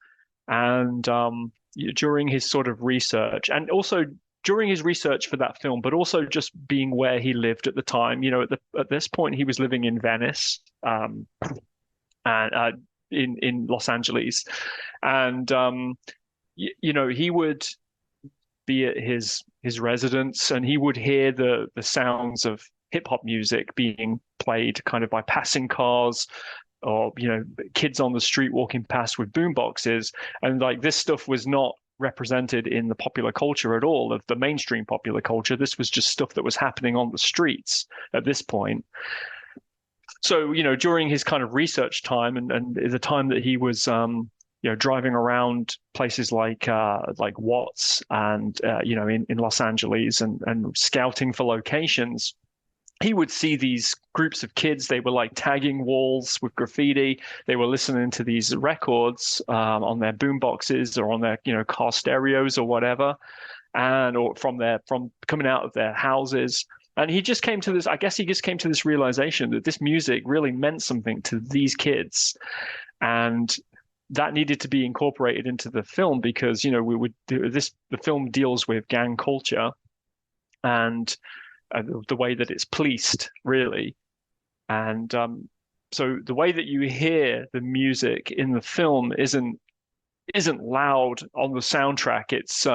And during his sort of research, and also during his research for that film, but also just being where he lived at the time, at this point he was living in Venice, and in Los Angeles, and he would be at his residence, and he would hear the sounds of hip hop music being played kind of by passing cars, or kids on the street walking past with boom boxes, and like this stuff was not represented in the popular culture at all, of the mainstream popular culture. This was just stuff that was happening on the streets at this point. So, during his kind of research time and the time that he was, driving around places like Watts and, in Los Angeles and scouting for locations, he would see these groups of kids. They were like tagging walls with graffiti. They were listening to these records on their boom boxes or on their car stereos or whatever, or from coming out of their houses. And he just came to this. I guess he just came to this realization that this music really meant something to these kids, and that needed to be incorporated into the film because the film deals with gang culture and the way that it's policed, really. And so the way that you hear the music in the film isn't loud on the soundtrack. It's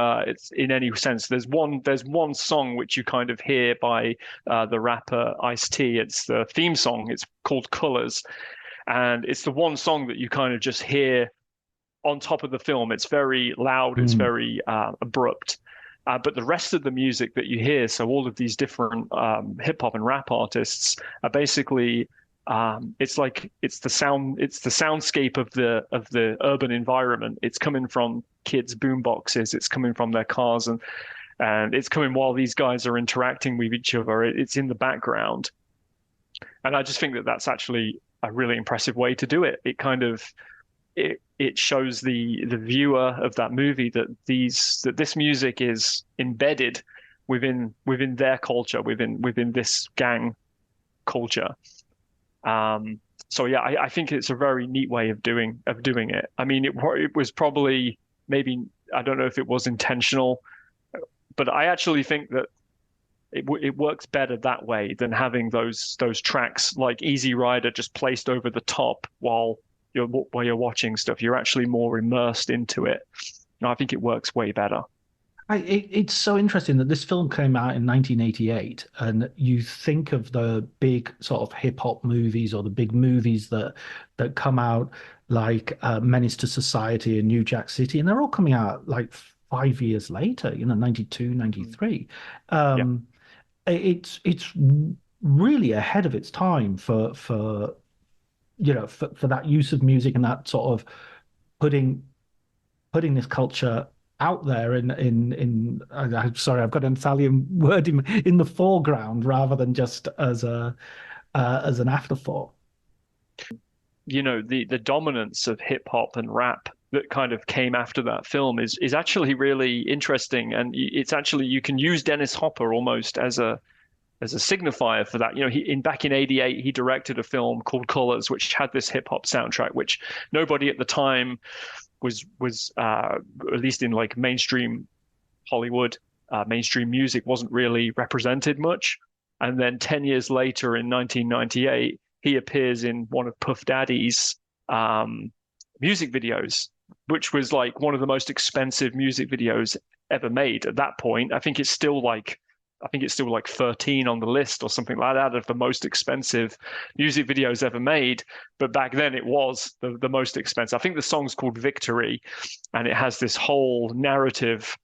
in any sense. There's one song which you kind of hear by the rapper Ice-T. It's the theme song. It's called Colors, and it's the one song that you kind of just hear on top of the film. It's very loud. It's very abrupt. But the rest of the music that you hear, so all of these different hip hop and rap artists are basically it's the soundscape of the urban environment. It's coming from kids' boom boxes. It's coming from their cars, and it's coming while these guys are interacting with each other. It's in the background, and I just think that that's actually a really impressive way to do it. It kind of it shows the viewer of that movie that this music is embedded within their culture, within this gang culture. So yeah, I think it's a very neat way of doing it. I mean, it was probably maybe I don't know if it was intentional, but I actually think that it works better that way than having those tracks like Easy Rider just placed over the top while you're watching stuff. You're actually more immersed into it. And I think it works way better. It's so interesting that this film came out in 1988, and you think of the big sort of hip hop movies or the big movies that come out like Menace to Society and New Jack City, and they're all coming out like 5 years later, 92, 93. It's really ahead of its time for that use of music and that sort of putting this culture out there in I'm sorry, I've got an Italian word in the foreground rather than just as an afterthought. The dominance of hip hop and rap that kind of came after that film is actually really interesting, and it's actually, you can use Dennis Hopper almost as a signifier for that. Back in '88 he directed a film called Colors, which had this hip hop soundtrack, which nobody at the time was at least in like mainstream Hollywood, mainstream music wasn't really represented much. And then 10 years later in 1998 he appears in one of Puff Daddy's music videos, which was like one of the most expensive music videos ever made at that point. I think it's still like 13 on the list or something like that of the most expensive music videos ever made. But back then it was the most expensive. I think the song's called Victory, and it has this whole narrative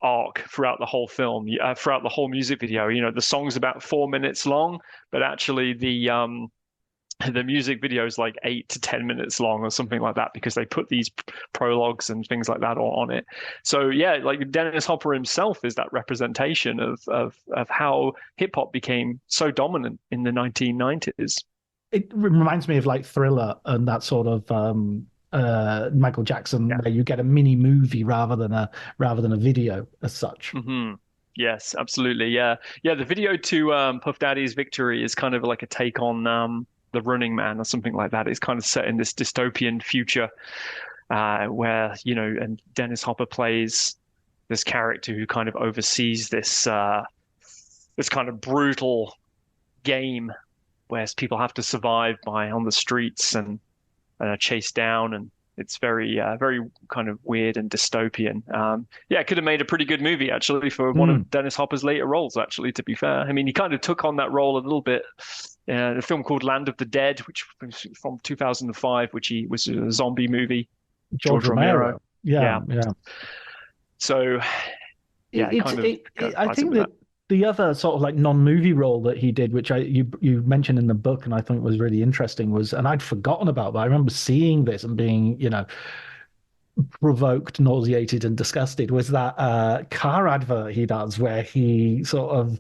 arc throughout the whole film, throughout the whole music video. The song's about 4 minutes long, but actually the music video is like 8 to 10 minutes long or something like that, because they put these prologues and things like that on it. So yeah, like Dennis Hopper himself is that representation of how hip hop became so dominant in the 1990s. It reminds me of like Thriller and that sort of Michael Jackson, where you get a mini movie rather than a video as such. Mm-hmm. Yes, absolutely. Yeah. The video to Puff Daddy's Victory is kind of like a take on The Running Man or something like that. It's kind of set in this dystopian future where, and Dennis Hopper plays this character who kind of oversees this kind of brutal game where people have to survive on the streets and are chased down, and it's very kind of weird and dystopian. It could have made a pretty good movie actually for one of Dennis Hopper's later roles, actually, to be fair. I mean, he kind of took on that role a little bit. A film called Land of the Dead, which was from 2005, which was a zombie movie. George Romero. Yeah. So, I think that the other sort of like non-movie role that he did, which you mentioned in the book, and I think was really interesting, was, and I'd forgotten about, but I remember seeing this and being, provoked, nauseated, and disgusted, was that car advert he does where he sort of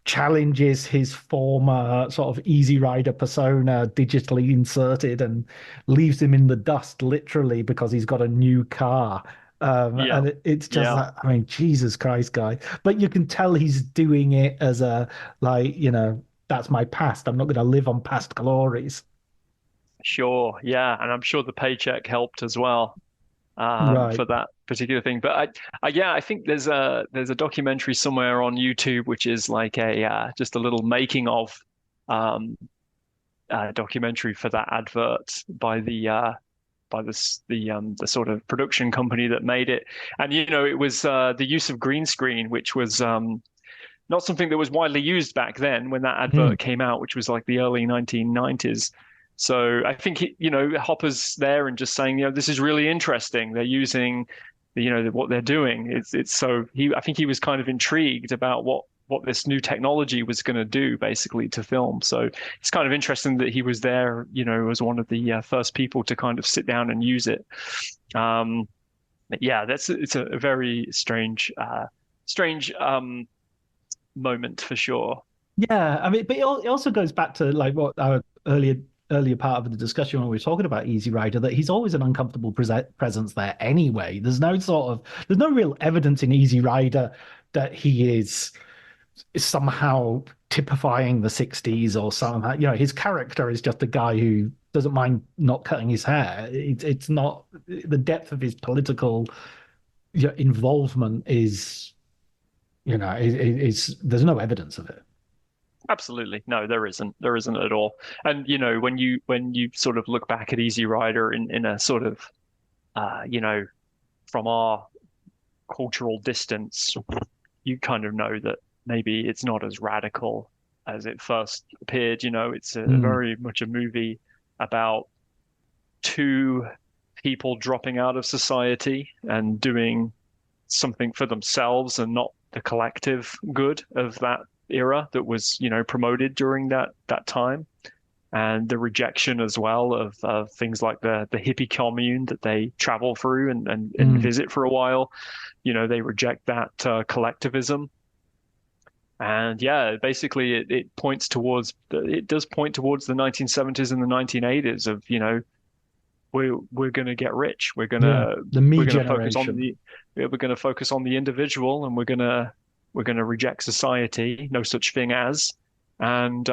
challenges his former sort of Easy Rider persona digitally inserted and leaves him in the dust literally because he's got a new car. And it's just like, I mean, Jesus Christ, guy. But you can tell he's doing it as a, like, that's my past. I'm not going to live on past glories. Sure, yeah. And I'm sure the paycheck helped as well for that particular thing. But I think there's a documentary somewhere on YouTube which is like just a little making of documentary for that advert by the sort of production company that made it. And it was the use of green screen, which was not something that was widely used back then when that advert came out, which was like the early 1990s. So I think Hopper's there and just saying, this is really interesting. They're using what they're doing. It's so I think he was kind of intrigued about what this new technology was going to do basically to film. So it's kind of interesting that he was there, as one of the first people to kind of sit down and use it. It's a very strange moment for sure. Yeah, I mean, but it also goes back to like what our earlier part of the discussion when we were talking about Easy Rider, that he's always an uncomfortable presence there anyway. There's no real evidence in Easy Rider that he is somehow typifying the 60s or somehow, his character is just a guy who doesn't mind not cutting his hair. It's not the depth of his political involvement is, there's no evidence of it. Absolutely. No, there isn't. There isn't at all. And when you sort of look back at Easy Rider in a sort of from our cultural distance, you kind of know that maybe it's not as radical as it first appeared. It's very much a movie about two people dropping out of society and doing something for themselves and not the collective good of that era that was, promoted during that time. And the rejection as well of things like the hippie commune that they travel through and visit for a while. They reject that collectivism. And yeah, basically it does point towards the 1970s and the 1980s of, we're going to get rich. We're going to focus on the individual, and we're going to reject society. No such thing as. And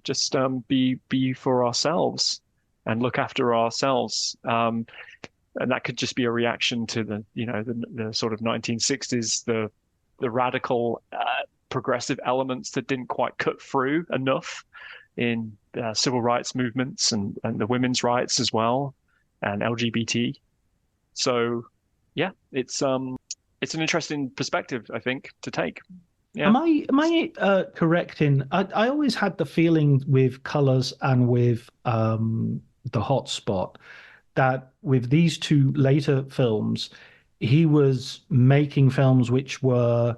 just be for ourselves and look after ourselves. And that could just be a reaction to the sort of 1960s, the radical progressive elements that didn't quite cut through enough in civil rights movements and the women's rights as well, and LGBT. So yeah, it's an interesting perspective, I think, to take. Yeah. Am I correct in? I always had the feeling with Colors and with the Hotspot that with these two later films, he was making films which were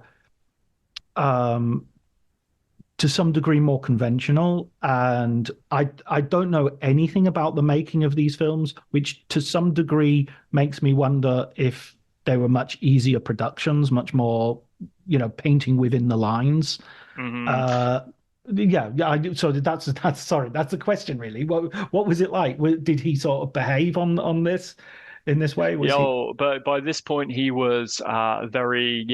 to some degree more conventional, and I don't know anything about the making of these films, which to some degree makes me wonder if they were much easier productions, much more, painting within the lines. So that's the question really. What was it like? Did he sort of behave on this in this way? But by this point he was very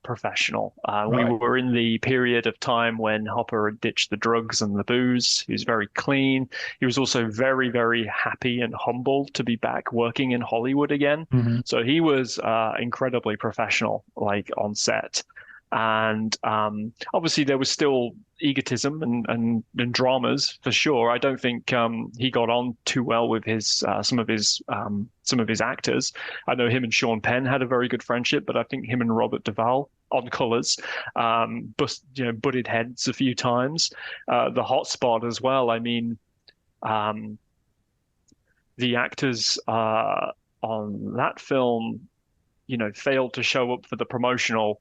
professional. Right. We were in the period of time when Hopper had ditched the drugs and the booze. He was very clean. He was also very, very happy and humbled to be back working in Hollywood again. So he was incredibly professional, on set. And obviously there was still egotism and dramas for sure. I don't think he got on too well with his some of his actors. I know him and Sean Penn had a very good friendship, but I think him and Robert Duvall on Colors butted heads a few times. The Hotspot as well. I mean, the actors on that film, failed to show up for the promotional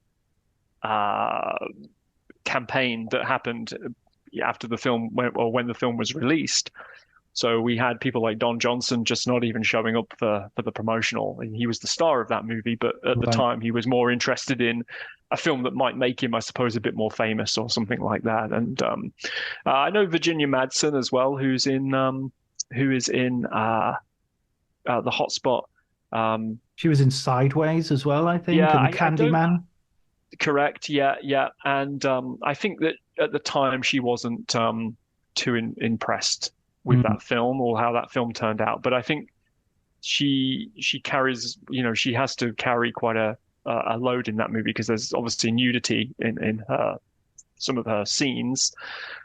campaign that happened after the film when the film was released. So we had people like Don Johnson just not even showing up for the promotional. And he was the star of that movie, but at the time he was more interested in a film that might make him, I suppose, a bit more famous or something like that. And I know Virginia Madsen as well, who is in the Hotspot. She was in Sideways as well, I think, and Candyman. Correct. Yeah. And I think that at the time she wasn't too impressed with that film or how that film turned out. But I think she carries, she has to carry quite a load in that movie because there's obviously nudity in some of her scenes.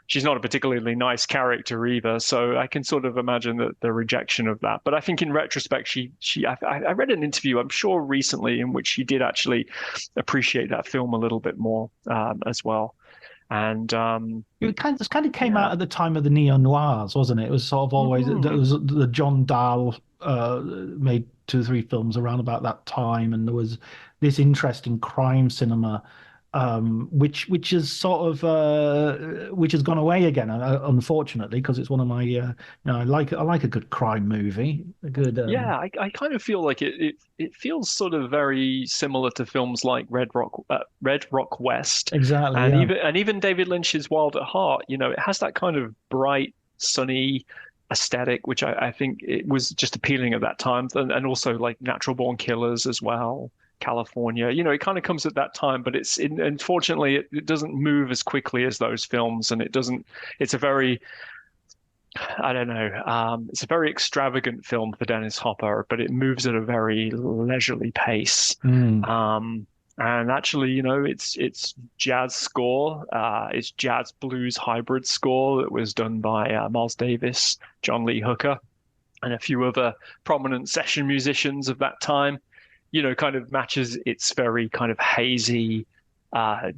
She's not a particularly nice character either, so I can sort of imagine that the rejection of that. But I think in retrospect, I read an interview, I'm sure recently, in which she did actually appreciate that film a little bit more as well. And it kind of came out at the time of the neo-noirs, wasn't it? It was sort of always it was the John Dahl made 2 or 3 films around about that time, and there was this interest in crime cinema. Which is sort of which has gone away again, unfortunately, because it's one of my I like a good crime movie. A good I kind of feel like it feels sort of very similar to films like Red Rock West, exactly, and even David Lynch's Wild at Heart. It has that kind of bright, sunny aesthetic, which I think it was just appealing at that time, and also like Natural Born Killers as well. California, it kind of comes at that time, but unfortunately it doesn't move as quickly as those films, and it's a very I don't know. It's a very extravagant film for Dennis Hopper, but it moves at a very leisurely pace. And actually, it's jazz score. It's jazz blues hybrid score that was done by Miles Davis, John Lee Hooker, and a few other prominent session musicians of that time. Kind of matches its very kind of hazy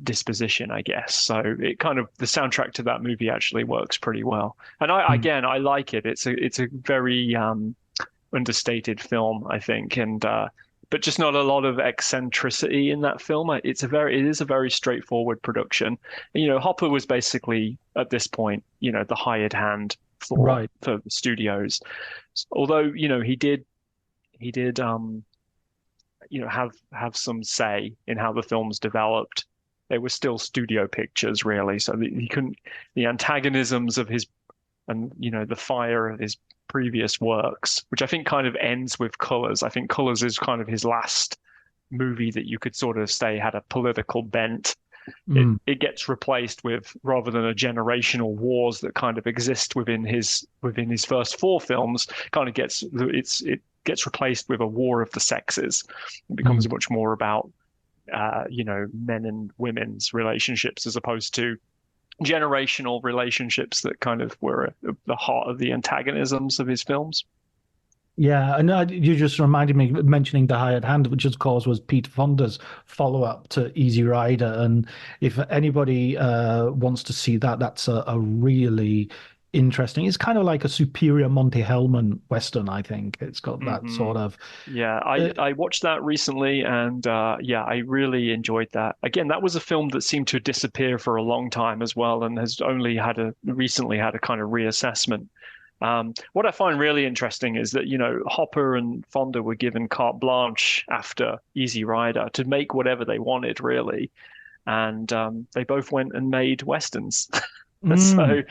disposition, I guess. So it kind of the soundtrack to that movie actually works pretty well. And I like it. It's a very understated film, I think, and but just not a lot of eccentricity in that film. It is a very straightforward production. Hopper was basically at this point, the hired hand for the studios. Although, he did have some say in how the films developed. They were still studio pictures, really. So he couldn't, the antagonisms of his, and the fire of his previous works, which I think kind of ends with Colors. I think Colors is kind of his last movie that you could sort of say had a political bent. It gets replaced with, rather than a generational wars that kind of exist within his first four films, kind of it gets replaced with a war of the sexes. It becomes much more about men and women's relationships as opposed to generational relationships that kind of were at the heart of the antagonisms of his films. Yeah, and you just reminded me, mentioning The Hired Hand, which of course was Peter Fonda's follow-up to Easy Rider. And if anybody wants to see that, that's a really interesting. It's kind of like a superior Monty Hellman Western, I think. It's got that sort of... Yeah, I watched that recently, and I really enjoyed that. Again, that was a film that seemed to disappear for a long time as well, and has only recently had a kind of reassessment. What I find really interesting is that, Hopper and Fonda were given carte blanche after Easy Rider to make whatever they wanted, really. And they both went and made Westerns. So,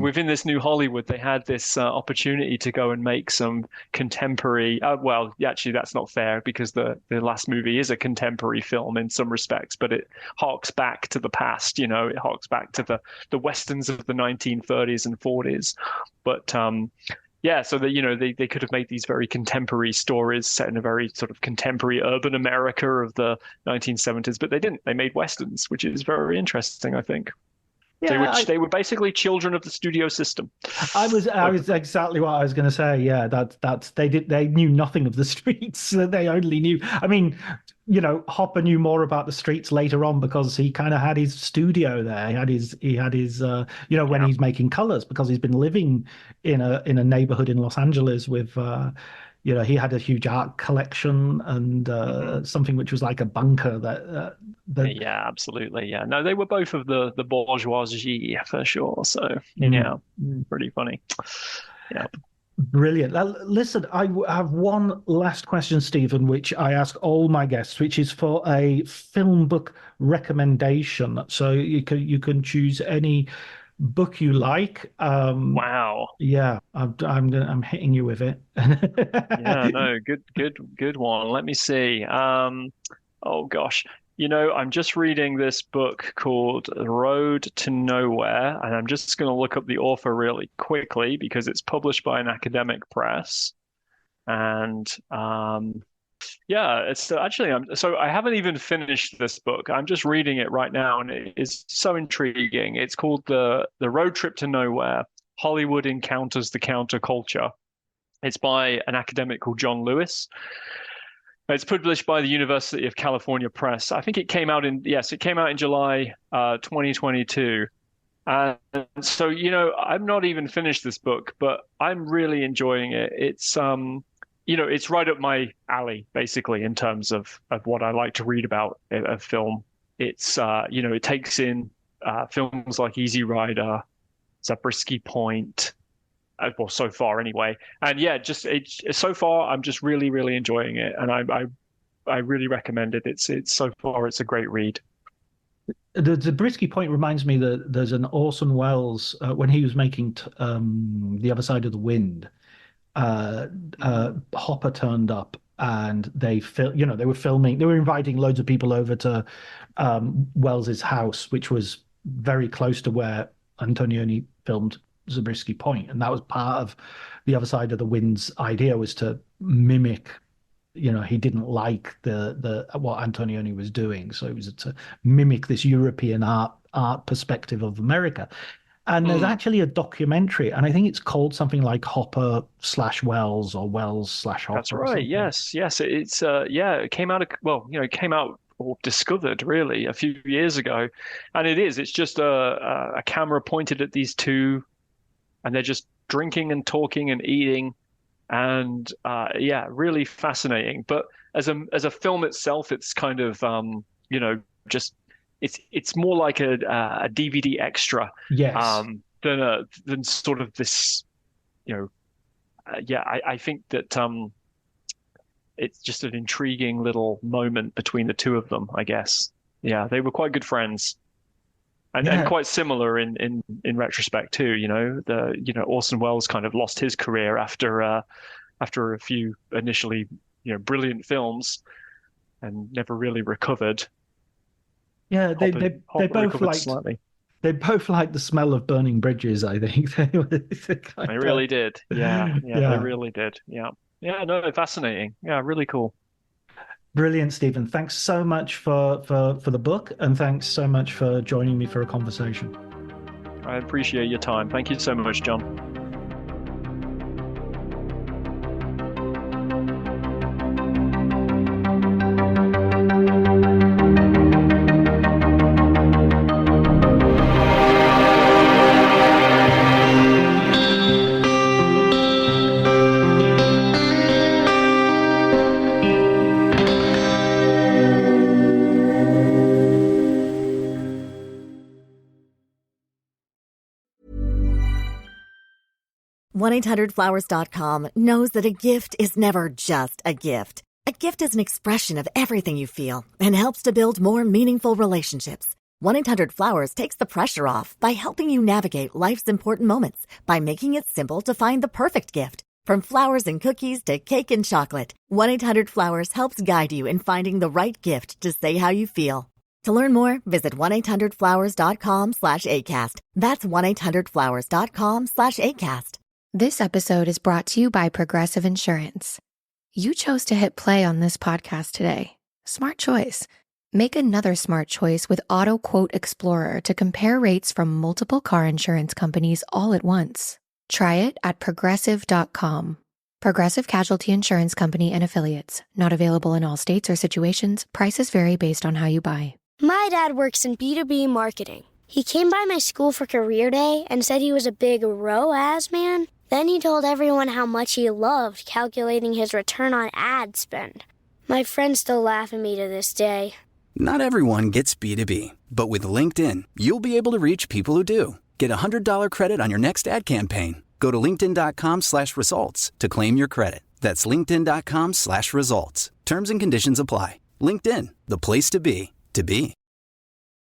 within this new Hollywood, they had this opportunity to go and make some contemporary. Well, actually, that's not fair because the last movie is a contemporary film in some respects, but it harks back to the past. It harks back to the Westerns of the 1930s and 40s. But so that they could have made these very contemporary stories set in a very sort of contemporary urban America of the 1970s, but they didn't. They made Westerns, which is very interesting, I think. Yeah, they were basically children of the studio system. I was exactly what I was going to say. Yeah, they knew nothing of the streets. They only knew. I mean, Hopper knew more about the streets later on because he kind of had his studio there. He had his when he's making Colors, because he's been living in a neighborhood in Los Angeles with. He had a huge art collection and something which was like a bunker that. Yeah, absolutely. Yeah, no, they were both of the bourgeoisie for sure. So pretty funny. Yeah. Brilliant. Listen, I have one last question, Stephen, which I ask all my guests, which is for a film book recommendation. So you can choose any book you like. Wow. Yeah, I'm hitting you with it. Yeah, no, good one. Let me see. Oh gosh. I'm just reading this book called The Road to Nowhere, and I'm just going to look up the author really quickly because it's published by an academic press. And it's actually, I haven't even finished this book. I'm just reading it right now, and it is so intriguing. It's called The Road Trip to Nowhere: Hollywood Encounters the Counterculture. It's by an academic called John Lewis. It's published by the University of California Press. I think it came out in July 2022. And so, I've not even finished this book, but I'm really enjoying it. It's it's right up my alley, basically, in terms of what I like to read about a film. It's it takes in films like Easy Rider, Zabriskie Point. Well, so far anyway, and so far I'm just really, really enjoying it, and I really recommend it. It's so far it's a great read. The Zabriskie Point reminds me that there's an Orson Welles when he was making The Other Side of the Wind. Hopper turned up and they were filming. They were inviting loads of people over to Welles's house, which was very close to where Antonioni filmed Zabriskie point, and that was part of the other side of the wind's idea, was to mimic. He didn't like the what Antonioni was doing, so it was to mimic this European art perspective of America. And there's actually a documentary, and I think it's called something like Hopper/Wells or Wells/Hopper. That's right. Yes. It's it came out or discovered really a few years ago, and it's just a camera pointed at these two, and they're just drinking and talking and eating, and really fascinating. But as a film itself, it's kind of just. It's more like a DVD extra, yes, than sort of this, I think that it's just an intriguing little moment between the two of them, I guess. Yeah, they were quite good friends, and quite similar in retrospect too. Orson Welles kind of lost his career after a few initially brilliant films, and never really recovered. Yeah, they both liked slightly. They both liked the smell of burning bridges, I think. They really did. Yeah, they really did. Yeah. No, fascinating. Yeah, really cool. Brilliant, Stephen. Thanks so much for the book, and thanks so much for joining me for a conversation. I appreciate your time. Thank you so much, John. $1-800-Flowers.com knows that a gift is never just a gift. A gift is an expression of everything you feel and helps to build more meaningful relationships. 1-800-Flowers takes the pressure off by helping you navigate life's important moments by making it simple to find the perfect gift. From flowers and cookies to cake and chocolate, 1-800-Flowers helps guide you in finding the right gift to say how you feel. To learn more, visit 1-800-Flowers.com/ACAST. That's 1-800-Flowers.com/ACAST. This episode is brought to you by Progressive Insurance. You chose to hit play on this podcast today. Smart choice. Make another smart choice with Auto Quote Explorer to compare rates from multiple car insurance companies all at once. Try it at progressive.com. Progressive Casualty Insurance Company and Affiliates. Not available in all states or situations. Prices vary based on how you buy. My dad works in B2B marketing. He came by my school for career day and said he was a big ROAS man. Then he told everyone how much he loved calculating his return on ad spend. My friends still laugh at me to this day. Not everyone gets B2B, but with LinkedIn, you'll be able to reach people who do. Get a $100 credit on your next ad campaign. Go to linkedin.com/results to claim your credit. That's linkedin.com/results. Terms and conditions apply. LinkedIn, the place to be, to be.